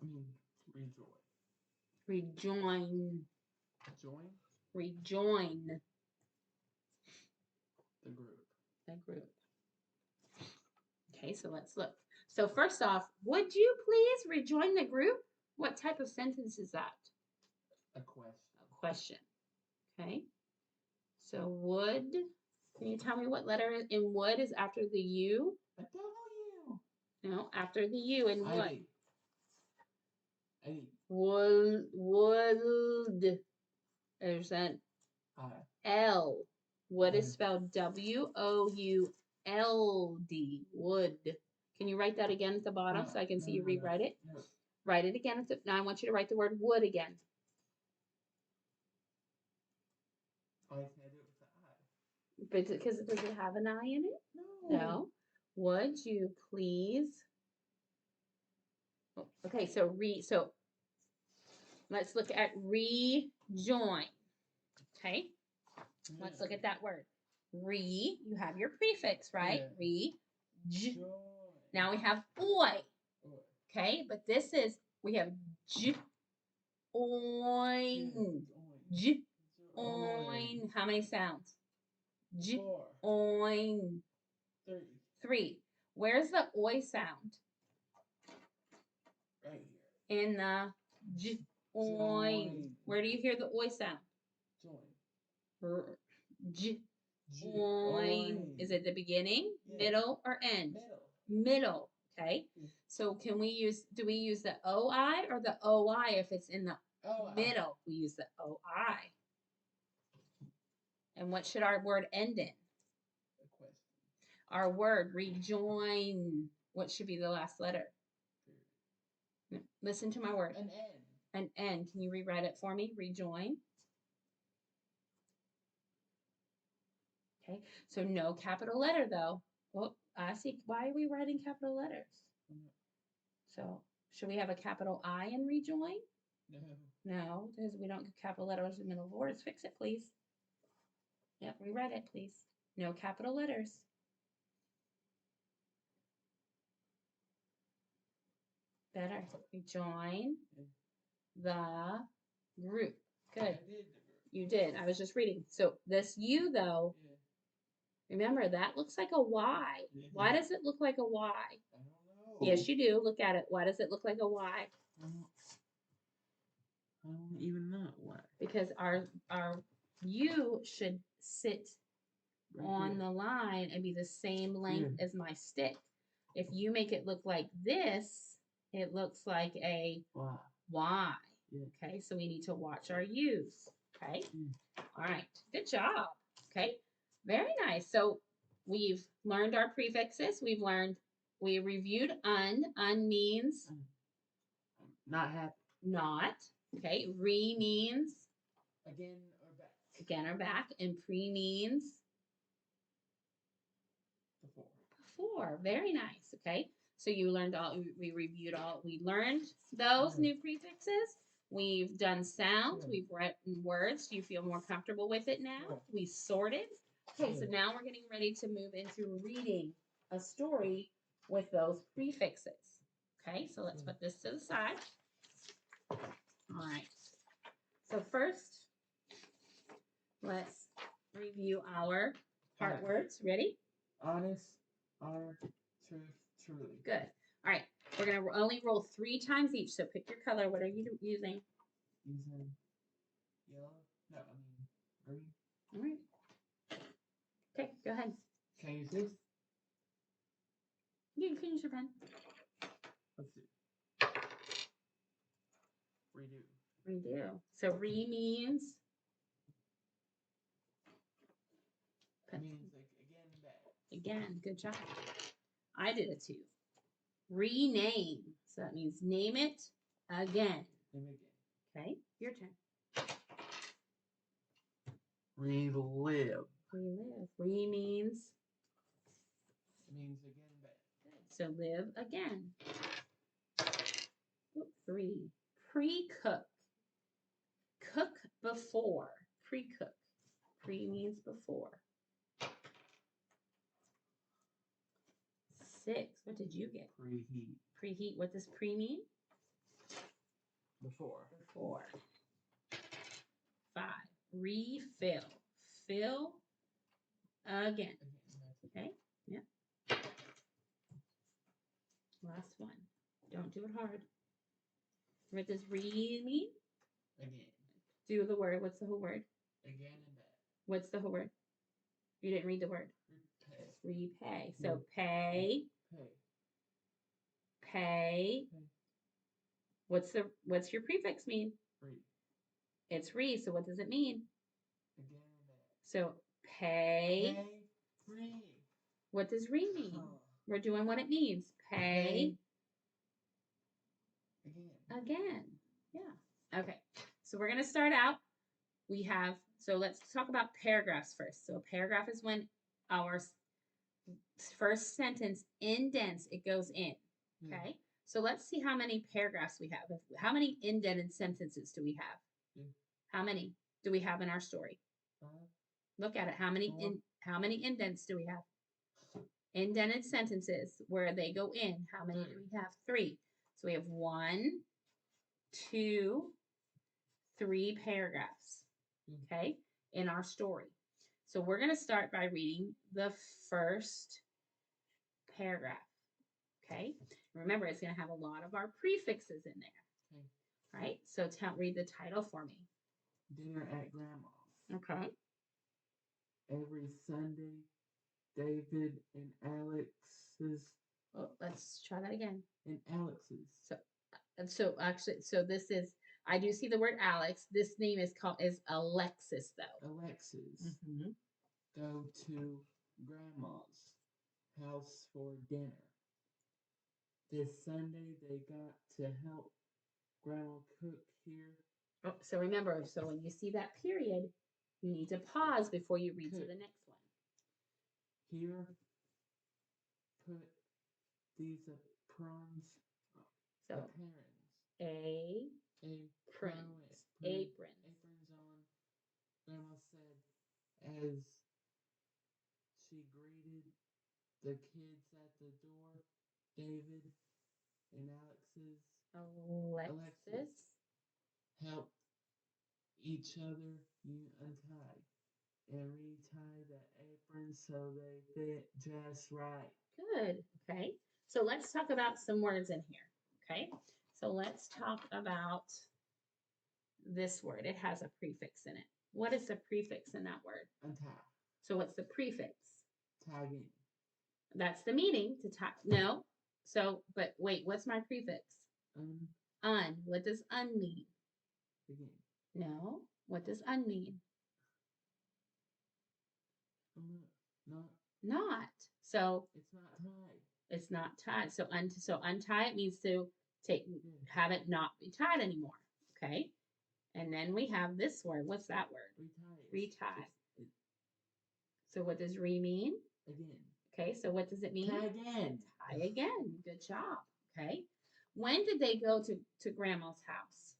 Rejoin. Rejoin. Join? Rejoin. The group. The group. Okay, so let's look. So first off, would you please rejoin the group? What type of sentence is that? A question. A question. Okay. So would, can you tell me what letter in would is after the U? A W. No, after the U in would. A. Would. There's an L. Would is spelled W-O-U-L-D. Would. Can you write that again at the bottom so I can see you rewrite it? No. Write it again. Now I want you to write the word would again. I can't do it with the I. But because does it have an I in it? No. No. Would you please? Okay, so let's look at rejoin. Okay, let's look at that word. Re, you have your prefix, right? Yeah. Re, now we have oi. Okay, but this is, we have j, oin. J, oin. How many sounds? J, 4. oin. 3. Where's the oi sound? Right here. In the j, oin. Where do you hear the oi sound? Join. J, oin. Is it the beginning, middle, or end? Middle. Okay. So can we use, do we use the OI or the OI if it's in the middle? We use the OI. And what should our word end in? A question. Our word, rejoin. What should be the last letter? Listen to my word. An N. An N. Can you rewrite it for me? Rejoin. Okay. So no capital letter though. Well, I see. Why are we writing capital letters? So should we have a capital I in rejoin? No. No, because we don't get capital letters in the middle of words. Fix it, please. Yep, rewrite it, please. No capital letters. Better. Join the group. I Good. did the group. You did. I was just reading. So this U though, Yeah. remember that looks like a Y. Why does it look like a Y? I don't know. Yes, you do. Look at it. Why does it look like a Y? I don't even know why. Because our U should sit Right on there. the line and be the same length as my stick. If you make it look like this, it looks like a Wow. Y. Yeah. Okay, so we need to watch our U's. Okay, Mm. all right, good job. Okay, very nice. So we've learned our prefixes. We reviewed un. Un means Not happy. not. Okay, re means Again or back. again or back, and pre means Before. before. Very nice. Okay, so you learned all. We reviewed all. We learned those new prefixes. We've done sounds. Yeah. We've written words. Do you feel more comfortable with it now? Yeah. We sorted. Okay, so Yeah. now we're getting ready to move into reading a story with those prefixes. Okay, so let's put this to the side. All right. So first, let's review our part words. Ready? Honest, are, truth, truly. Good. All right. We're going to only roll 3 times each. So pick your color. What are you using? Using yellow? No, I mean green. All right. Okay, go ahead. Can I use this? You can use your pen. Let's see. Redo. Redo. So re means Means like again and back. again. Good job. I did it too. Rename. So that means name it again. Name again. Okay, your turn. Relive. Relive. Re means Means again and back. good. So live again. Oop, 3. Pre-cook. Cook before. Pre-cook. Pre means before. 6. What did you get? Preheat. Preheat. What does pre mean? Before. Before. 5. Refill. Fill again. Okay? Yeah. Last one. Don't do it hard. What does re mean? Again. Do the word. What's the whole word? Again and back. What's the whole word? You didn't read the word. Repay. Repay. So pay. Pay. Pay. What's your prefix mean? Free. It's re. So what does it mean? Again and back. So pay. Pay. Free. What does re mean? Oh. We're doing what it means. Pay. Again. Again. Yeah. Okay. So we're going to start out. So let's talk about paragraphs first. So a paragraph is when our first sentence indents, it goes in. Okay. So let's see how many paragraphs we have. How many indented sentences do we have? 2. How many do we have in our story? 5. Look at it. How many indents do we have? Indented sentences where they go in. How many do we have? 3. So we have 1, 2, 3 paragraphs. Okay, in our story. So we're going to start by reading the first paragraph. Okay, remember it's going to have a lot of our prefixes in there. Okay. All right, so read the title for me. Dinner at Grandma's. Okay. Every Sunday, David and Alex's. Well, let's try that again. And Alex's. So this is, I do see the word Alex. This name is Alexis though. Alexis. Mm-hmm. Go to Grandma's house for dinner. This Sunday they got to help Grandma cook here. Oh, so remember, so when you see that period, you need to pause before you read to the next one. Here, put these aprons. So Aprons. aprons. Aprons on. Grandma said as she greeted the kids at the door. David and Alex's each other, you untie. And retie the apron so they fit just right. Good. Okay. So let's talk about some words in here. Okay. So let's talk about this word. It has a prefix in it. What is the prefix in that word? Untie. So what's the prefix? Tag in. That's the meaning to tie. No. So, but wait, what's my prefix? Un. What does un mean? Begin. No. What does un mean? Not. Not. So It's not tied. it's not tied. So untie it means to have it not be tied anymore. Okay. And then we have this word. What's that word? Retie. So what does re mean? Again. Okay, so what does it mean? Tie again. Tie again. Good job. Okay. When did they go to grandma's house?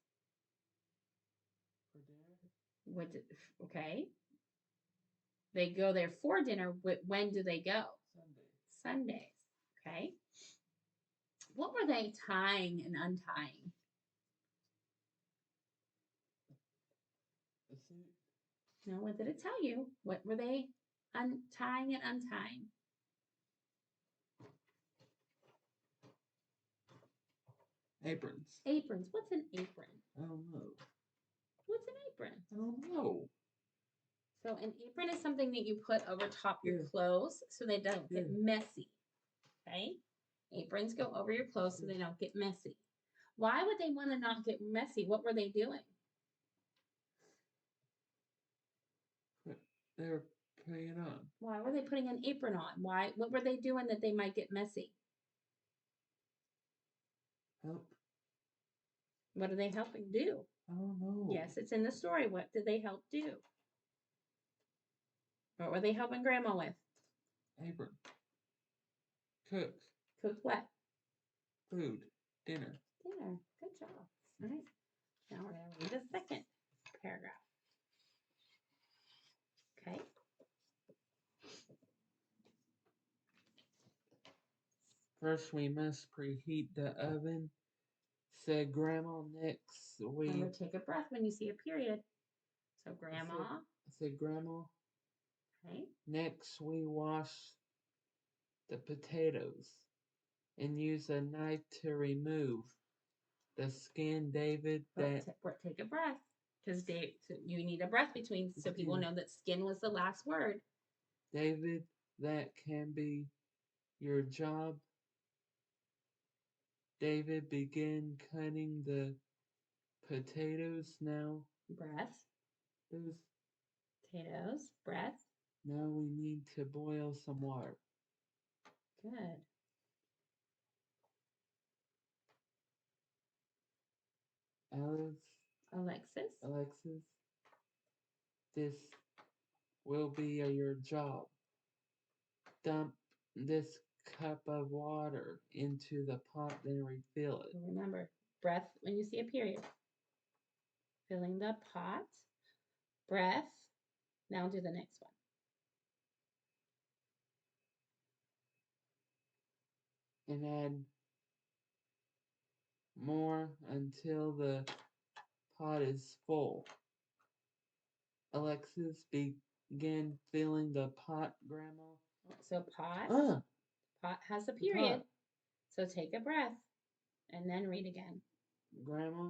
For dinner. What did, okay. They go there for dinner. When do they go? Sundays. Okay. What were they tying and untying? A suit. No, what did it tell you? What were they untying and untying? Aprons. Aprons. What's an apron? I don't know. What's an apron? I don't know. So an apron is something that you put over top your clothes so they don't get messy. Okay? Aprons go over your clothes so they don't get messy. Why would they want to not get messy? What were they doing? They were putting it on. Why were they putting an apron on? Why? What were they doing that they might get messy? Help. What are they helping do? I don't know. Yes, it's in the story. What did they help do? What were they helping Grandma with? Apron. Cook. Cook what? Food. Dinner. Dinner. Good job. All right. Now we're going to read the second paragraph. Okay. First, we must preheat the oven, said Grandma. Next, Remember, take a breath when you see a period. So, Grandma. I said Grandma. Okay. Next, we wash the potatoes and use a knife to remove the skin, David. Take a breath, because you need a breath between so people know that skin was the last word. David, that can be your job. David began cutting the potatoes now. Breath. Those potatoes. Breath. Now we need to boil some water. Good. Alexis, this will be your job. Dump this cup of water into the pot, then refill it. Remember, breath when you see a period. Filling the pot. Breath. Now do the next one. And add more until the pot is full. Alexis, begin filling the pot, Grandma. So pot. Pot has a period. So take a breath and then read again. Grandma,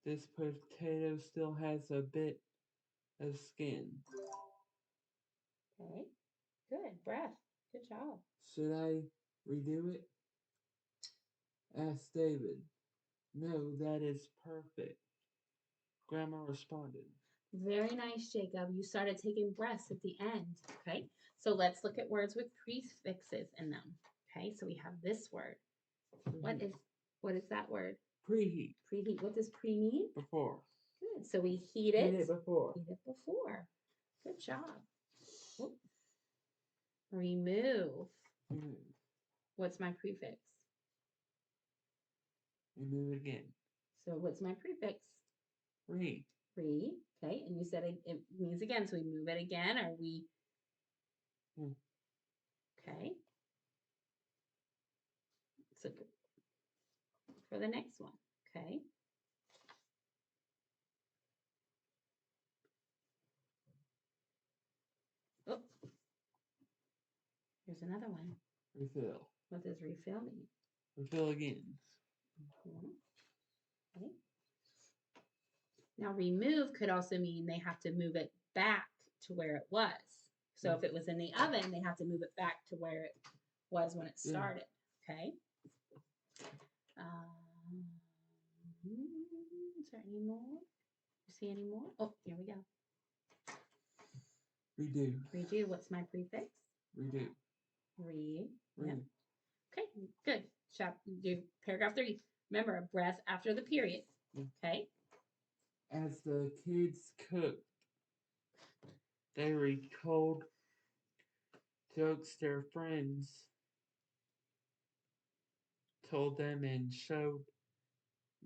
this potato still has a bit of skin. Okay. Good. Breath. Good job. Should I redo it? Asked David. No, that is perfect. Grandma responded. Very nice, Jacob. You started taking breaths at the end. Okay. So let's look at words with prefixes in them. Okay. So we have this word. Preheat. What is that word? Preheat. Preheat. What does pre mean? Before. Good. So we heat it. Heat it before. Heat it before. Good job. Oop. Remove. What's my prefix? Remove it again. So what's my prefix? Re. Re. Okay. And you said it means again. So we move it again, or we. Okay. So for the next one. Okay. There's another one. Refill. What does refill mean? Refill again. Mhm. Okay. Now, remove could also mean they have to move it back to where it was. So if it was in the oven, they have to move it back to where it was when it started. Okay. Is there any more? You see any more? Oh, here we go. Redo. Redo. What's my prefix? Redo. Re. Yep. Read. Okay, good. Do paragraph 3. Remember, a breath after the period. Okay. As the kids cooked, they retold jokes their friends told them and showed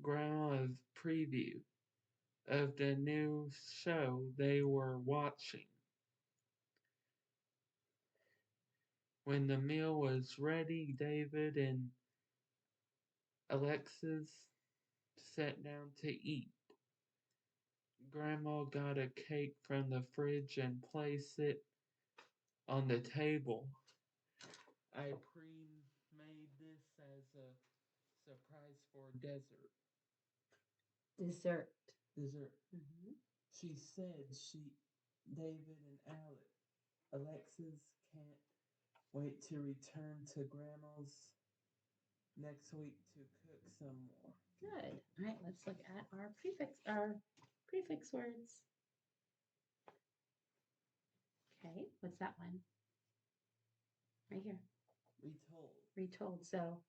Grandma a preview of the new show they were watching. When the meal was ready, David and Alexis sat down to eat. Grandma got a cake from the fridge and placed it on the table. I pre-made this as a surprise for dessert. Dessert. Dessert. Mm-hmm. She said David and Alexis can't wait to return to Grandma's next week to cook some more. Good. All right, let's look at our prefix words. Okay, what's that one? Right here. Retold. Retold. So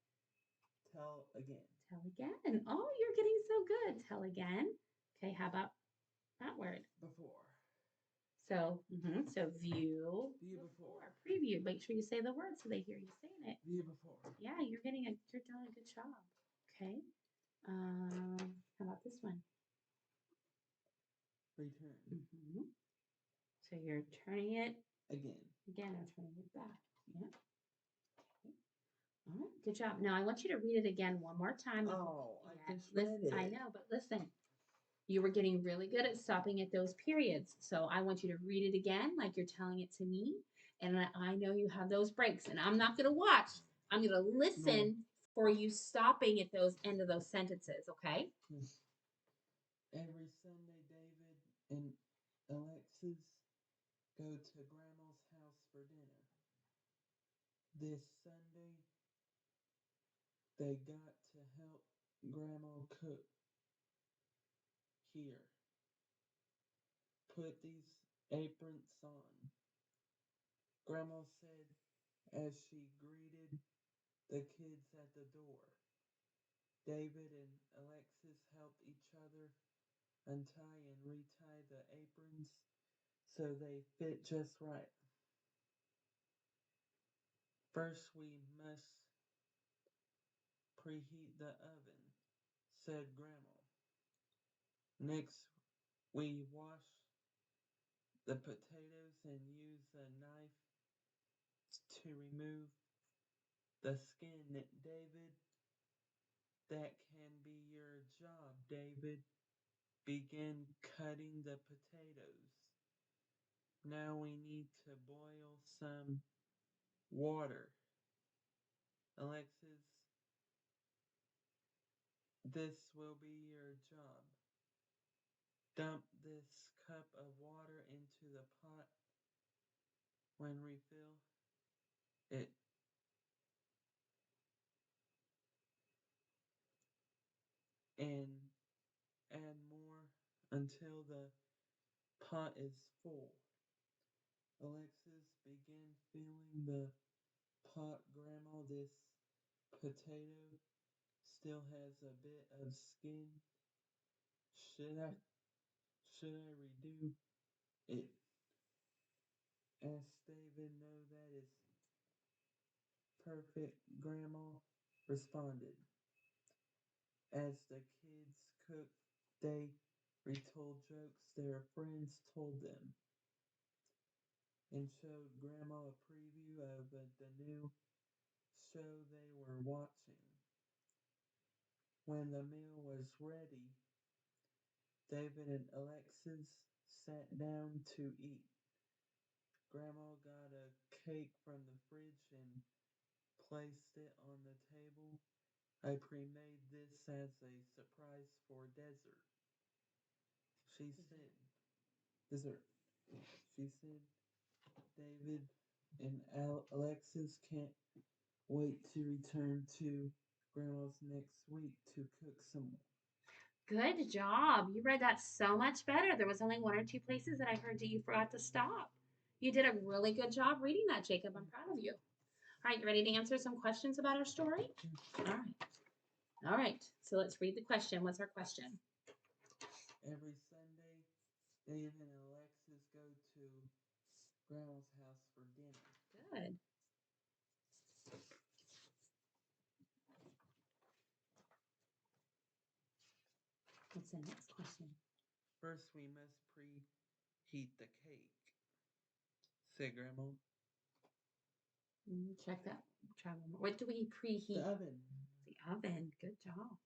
Tell again. tell again. Oh, you're getting so good. Tell again. Okay, how about that word? Before. So, so view. View before. Preview. Make sure you say the word so they hear you saying it. View before. Yeah, you're doing a good job. Okay. How about this one? Return. So you're turning it again and turning it back. Yeah. Okay. All right. Good job. Now I want you to read it again one more time. Oh, I just read it. I know, but listen. You were getting really good at stopping at those periods. So I want you to read it again like you're telling it to me. And I know you have those breaks. And I'm not going to watch. I'm going to listen for you stopping at those end of those sentences, okay? Every Sunday, David and Alexis go to Grandma's house for dinner. This Sunday, they got to help Grandma cook. Here, put these aprons on, Grandma said as she greeted the kids at the door. David and Alexis helped each other untie and retie the aprons so they fit just right. First, we must preheat the oven, said Grandma. Next, we wash the potatoes and use a knife to remove the skin. David, that can be your job, David. Begin cutting the potatoes. Now we need to boil some water. Alexis, this will be your job. Dump this cup of water into the pot. When refill it, and add more until the pot is full. Alexis began filling the pot. Grandma, this potato still has a bit of skin. Should I redo it? Asked David. No, that is perfect, Grandma responded. As the kids cooked, they retold jokes their friends told them and showed Grandma a preview of the new show they were watching. When the meal was ready, David and Alexis sat down to eat. Grandma got a cake from the fridge and placed it on the table. I pre-made this as a surprise for dessert. She said, dessert. She said, David and Alexis can't wait to return to Grandma's next week to cook some more. Good job. You read that so much better. There was only one or two places that I heard that you forgot to stop. You did a really good job reading that, Jacob. I'm proud of you. All right, you ready to answer some questions about our story? All right. All right. So let's read the question. What's our question? Every Sunday, David and Alexis go to Grandma's house for dinner. Good. What's the next question? First, we must preheat the cake, said Grandma. Check that. Try one more. What do we preheat? The oven. The oven. Good job.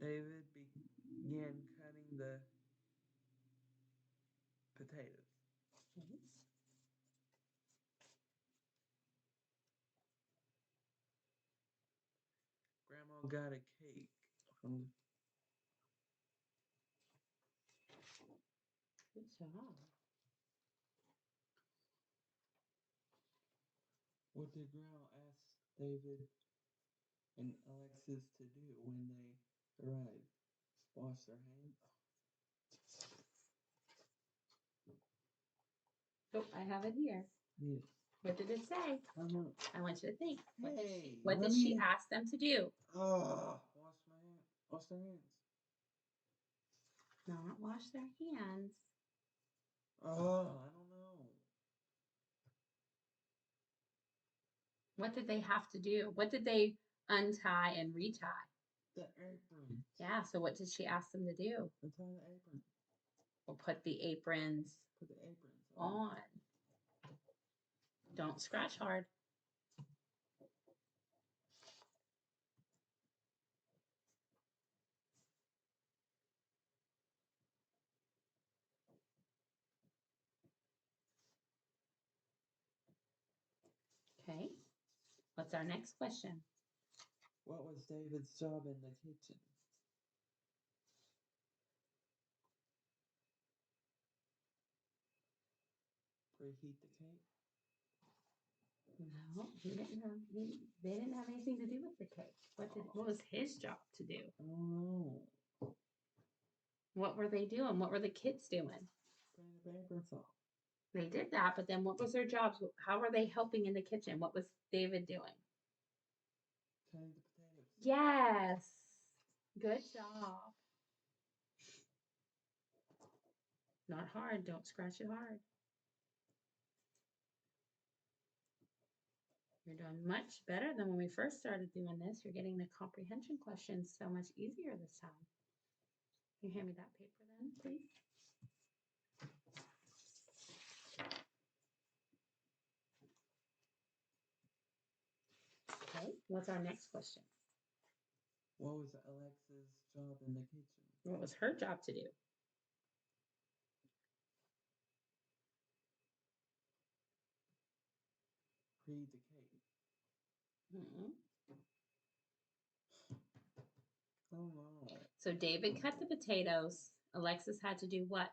David began cutting the potatoes. Okay. Grandma got a cake from Good job. What did Grandma ask David and Alexis to do when they arrived? Wash their hands. Oh, I have it here. Yes. What did it say? Uh-huh. I want you to think. Hey, What did she ask them to do? wash my hands. Wash their hands. Not wash their hands. I don't know. What did they have to do? What did they untie and retie? The apron. Yeah, so what did she ask them to do? Untie the apron. Well, put the aprons Put the aprons on. Don't scratch hard. Okay. What's our next question? What was David's job in the kitchen? Preheat the cake? No, he didn't have. They didn't have anything to do with the cake. What was his job to do? I don't know. What were they doing? What were the kids doing? Putting the aprons off. They did that, but then what was their jobs? How were they helping in the kitchen? What was David doing? Cutting the potatoes. Yes. Good job. Not hard. Don't scratch it hard. You're doing much better than when we first started doing this. You're getting the comprehension questions so much easier this time. Can you hand me that paper then, please? Okay, what's our next question? What was Alexa's job in the kitchen? What was her job to do? Preheat the cake. Mm-mm. Oh no. So David cut the potatoes. Alexis had to do what?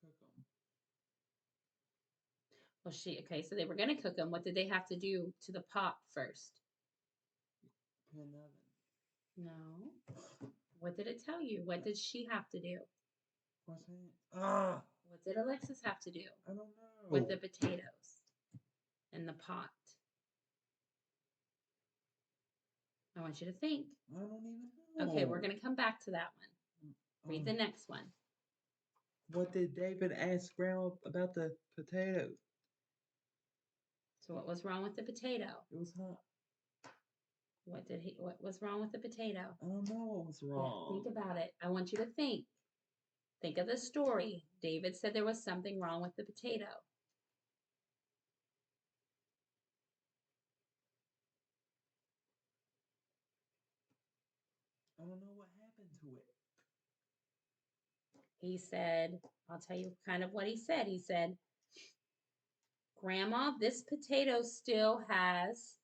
Cook them. Well, okay, so they were going to cook them. What did they have to do to the pot first? Put in the oven. No. What did it tell you? What did she have to do? Wash hands. What did Alexis have to do I don't know. with the potatoes in the pot? I want you to think. I don't even know. Okay, we're going to come back to that one. Read the next one. What did David ask Grandma about the potatoes? So what was wrong with the potato? It was hot. What was wrong with the potato? I don't know what was wrong. Yeah, think about it. I want you to think. Think of the story. David said there was something wrong with the potato. I don't know what happened to it. He said, I'll tell you kind of what he said. He said, Grandma, this potato still has.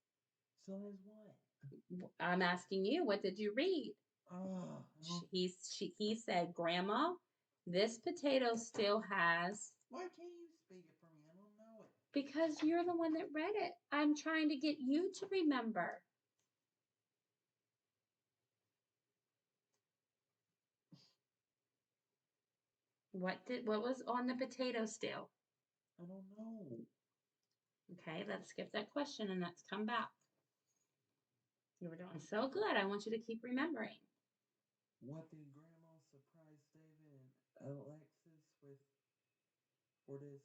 So as what? I'm asking you, what did you read? Oh, He said, Grandma, this potato still has. why can't you speak it for me? I don't know it. Because you're the one that read it. I'm trying to get you to remember. What was on the potato still? I don't know. Okay, let's skip that question and let's come back. You were doing so good. I want you to keep remembering. What did Grandma surprise David and Alexis with for this?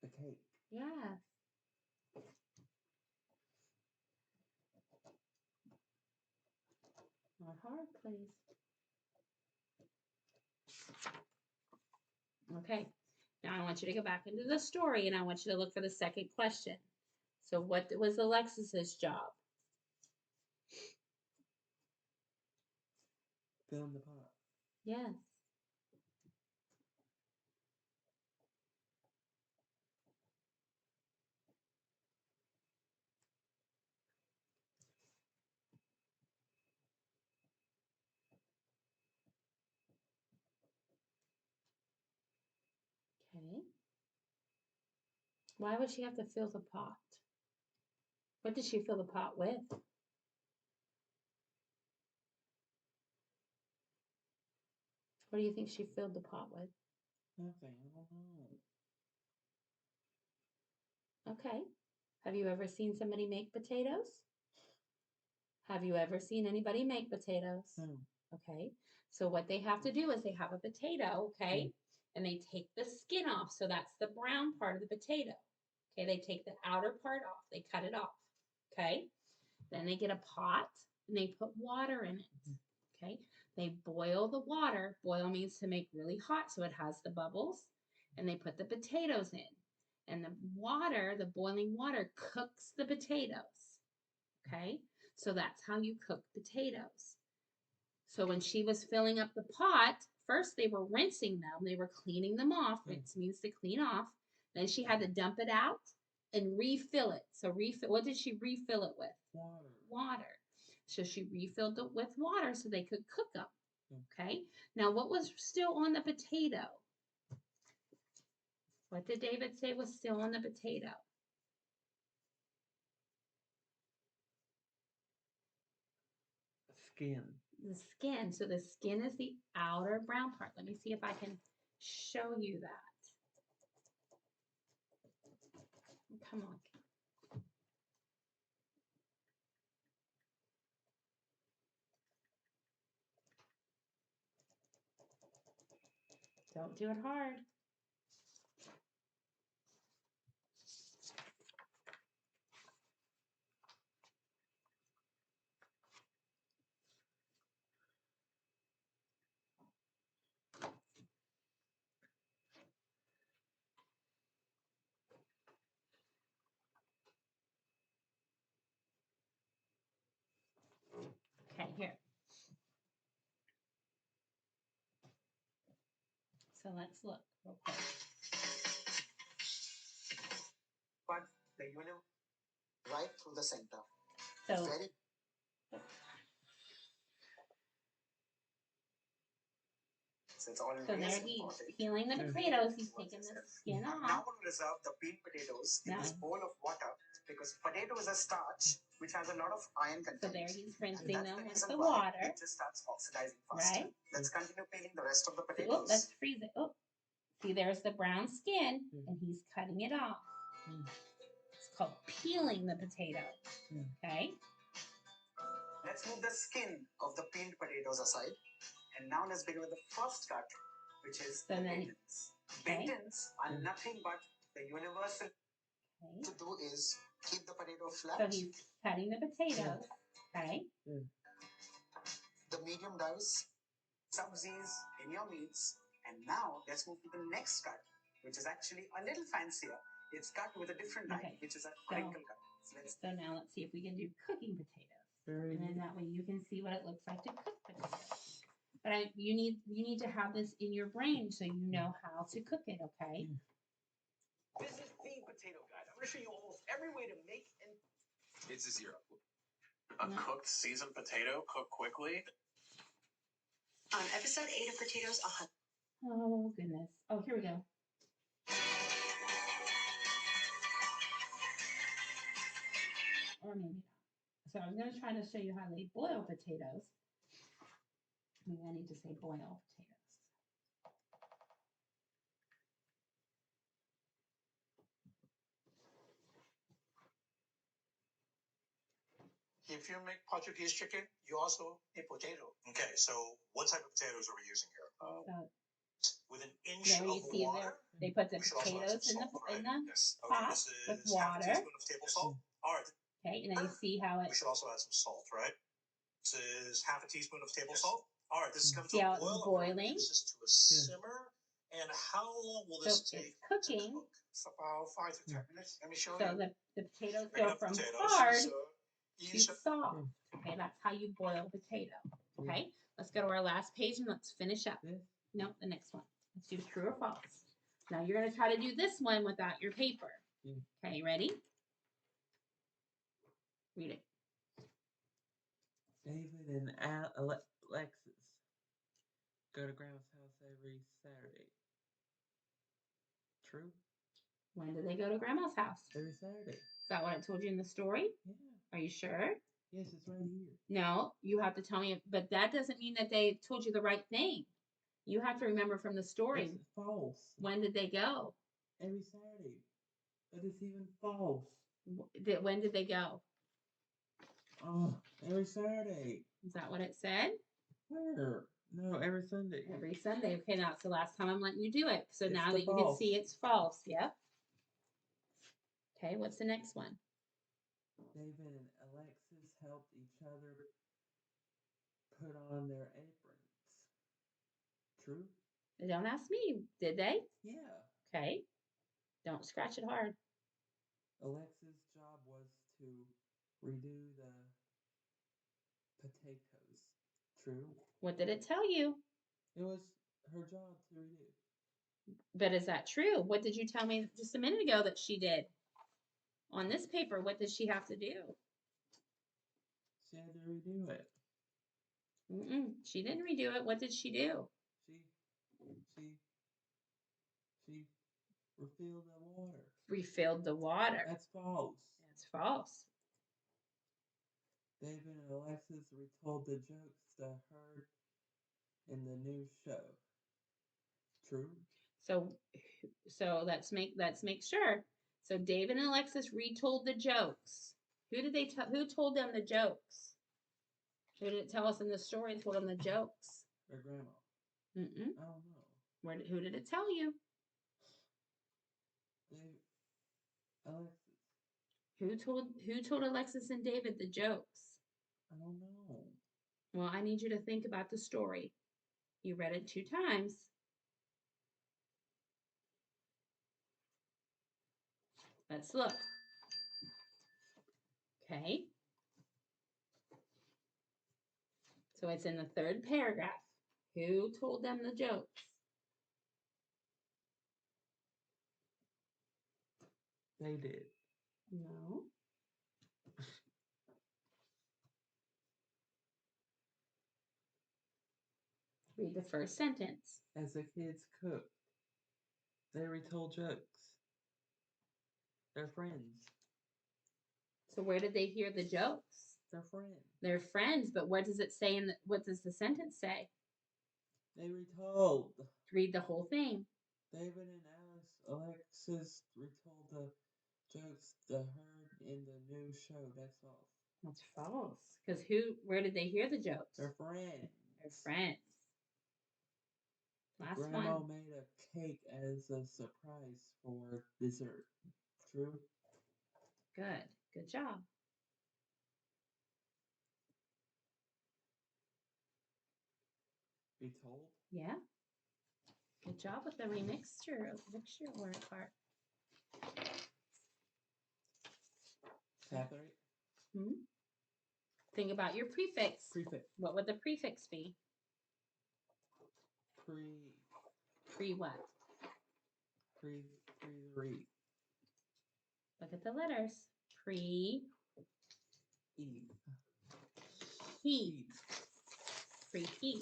The cake. Yes. Not hard, please. Okay. Now I want you to go back into the story and I want you to look for the second question. So what was Alexis's job? Fill in the pot. Yes. Okay. Why would she have to fill the pot? What did she fill the pot with? What do you think she filled the pot with? Nothing. I don't know. Okay. Have you ever seen somebody make potatoes? Have you ever seen anybody make potatoes? No. Okay. So what they have to do is they have a potato, okay? And they take the skin off. So that's the brown part of the potato. Okay, they take the outer part off. They cut it off. Okay. Then they get a pot and they put water in it. Okay. They boil the water. Boil means to make really hot so it has the bubbles. And they put the potatoes in. And the water, the boiling water, cooks the potatoes. Okay. So that's how you cook potatoes. So when she was filling up the pot, first they were rinsing them. They were cleaning them off. Rinse means to clean off. Then she had to dump it out and refill it. So refill. What did she refill it with? Water. Water. So she refilled it with water so they could cook them. Okay. Now what was still on the potato? What did David say was still on the potato? Skin. The skin. So the skin is the outer brown part. Let me see if I can show you that. Come on. Don't do it hard. Okay, here. So let's look real quick. But the universe right through the center. So Very it's always there he's important. peeling the potatoes. He's taking the skin I'm off. now going to reserve the peeled potatoes in this bowl of water because potato is a starch which has a lot of iron content. So there he's rinsing them with reason the why water. It just starts oxidizing faster. Right. Let's continue peeling the rest of the Oh, potatoes. let's freeze it. Oh, see, there's the brown skin, and he's cutting it off. It's called peeling the potato. Okay. Let's move the skin of the peeled potatoes aside. And now let's begin with the first cut, which is the bintons. Bintons are nothing but the universal to do is keep the potato flat. So he's cutting the potatoes. Okay. The medium dice, subsies in your meats. And now let's move to the next cut, which is actually a little fancier. It's cut with a different knife, which is a crinkle cut. So now let's see if we can do cooking potatoes. And then that way you can see what it looks like to cook potatoes. but you need to have this in your brain so you know how to cook it. Okay. This is Bean Potato Guide. I'm going to show you almost every way to make and. It's a 0. A No. cooked seasoned potato, cooked quickly. On episode 8 of Potatoes, Oh goodness. Oh, here we go. Or maybe not. So I was going to try to show you how they boil potatoes. Maybe I need to say boil potatoes. If you make Portuguese chicken, you also need potato. Okay, so what type of potatoes are we using here? So With an inch there of you see water. there, they put the We should also add potatoes some in salt, right? the Yes. Okay, pot this with is half a water. teaspoon of table salt. All right. Okay, and then you see how it We should also add some salt, right? This is half a teaspoon of table salt. All right, this is coming See to how a it's boil. boiling? This is to a simmer. And how long will So this it's take cooking. to cook? It's about 5 to 10 minutes. Let me show So you. the potatoes Bring go up from potatoes. hard This is, to easy. soft. Okay, that's how you boil potato. Okay, let's go to our last page and let's finish up. This? No, the next one. Let's do true or false. Now you're going to try to do this one without your paper. Okay, ready? Read it. David and Alexis go to Grandma's house every Saturday. True? When do they go to Grandma's house? Every Saturday. Is that what it told you in the story? Yeah. Are you sure? Yes, it's right here. No, you have to tell me, but that doesn't mean that they told you the right thing. You have to remember from the story. It's false. When did they go? Every Saturday. But it's even false. When did they go? Oh, every Saturday. Is that what it said? Where? No, every Sunday. Every Sunday. Okay, now it's the last time I'm letting you do it. So It's now the that you can false. see it's false. Yep. Okay, what's the next one? David and Alexis helped each other put on their aprons. True? Don't ask me. Did they? Yeah. Okay. Don't scratch it hard. Alexis' job was to redo the potatoes. True? What did it tell you? It was her job to redo. But is that true? What did you tell me just a minute ago that she did? On this paper, what did she have to do? She had to redo it. She didn't redo it. What did she do? She refilled the water. Refilled the water. That's false. That's false. David and Alexis retold the jokes they heard in the new show. True? So let's make sure. So David and Alexis retold the jokes. Who told them the jokes? Who did it tell us in the story told them the jokes? Their grandma. Mm-mm. I don't know. Who did it tell you? Alexis. Who told Alexis and David the jokes? I don't know. Well, I need you to think about the story. You read it 2 times. Let's look. Okay. So it's in the 3rd paragraph. Who told them the jokes? They did. No. Read the first sentence. As the kids cooked, they retold jokes. They're friends. So where did they hear the jokes? They're friends. They're friends, but what does it say what does the sentence say? They retold. Read the whole thing. David and Alexis retold the jokes they heard in the new show. That's false. That's false. Because where did they hear the jokes? They're friends. They're friends. Last Grandma one. made a cake as a surprise for dessert. True? Good. Good job. Be told? Yeah. Good job with the mixture word part. Catherine? Think about your prefix. Prefix. What would the prefix be? Pre. Pre what? Read. Look at the letters. Pre. Eve. Heat. Preheat.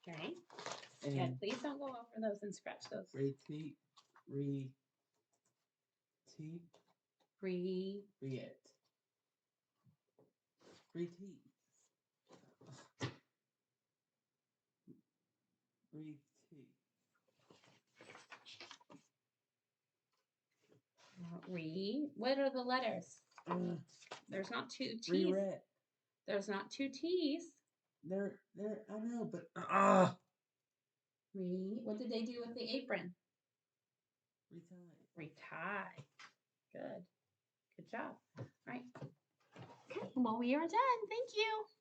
Okay. And Yeah, please don't go over those and scratch those. repeat. Repeat. Pre. Reet. Repeat. Repeat. What are the letters? There's not two T's. Reread. There's not two T's. There. I know, but What did they do with the apron? Retie. Retie. Good. Good job. All right. Okay. Well, we are done. Thank you.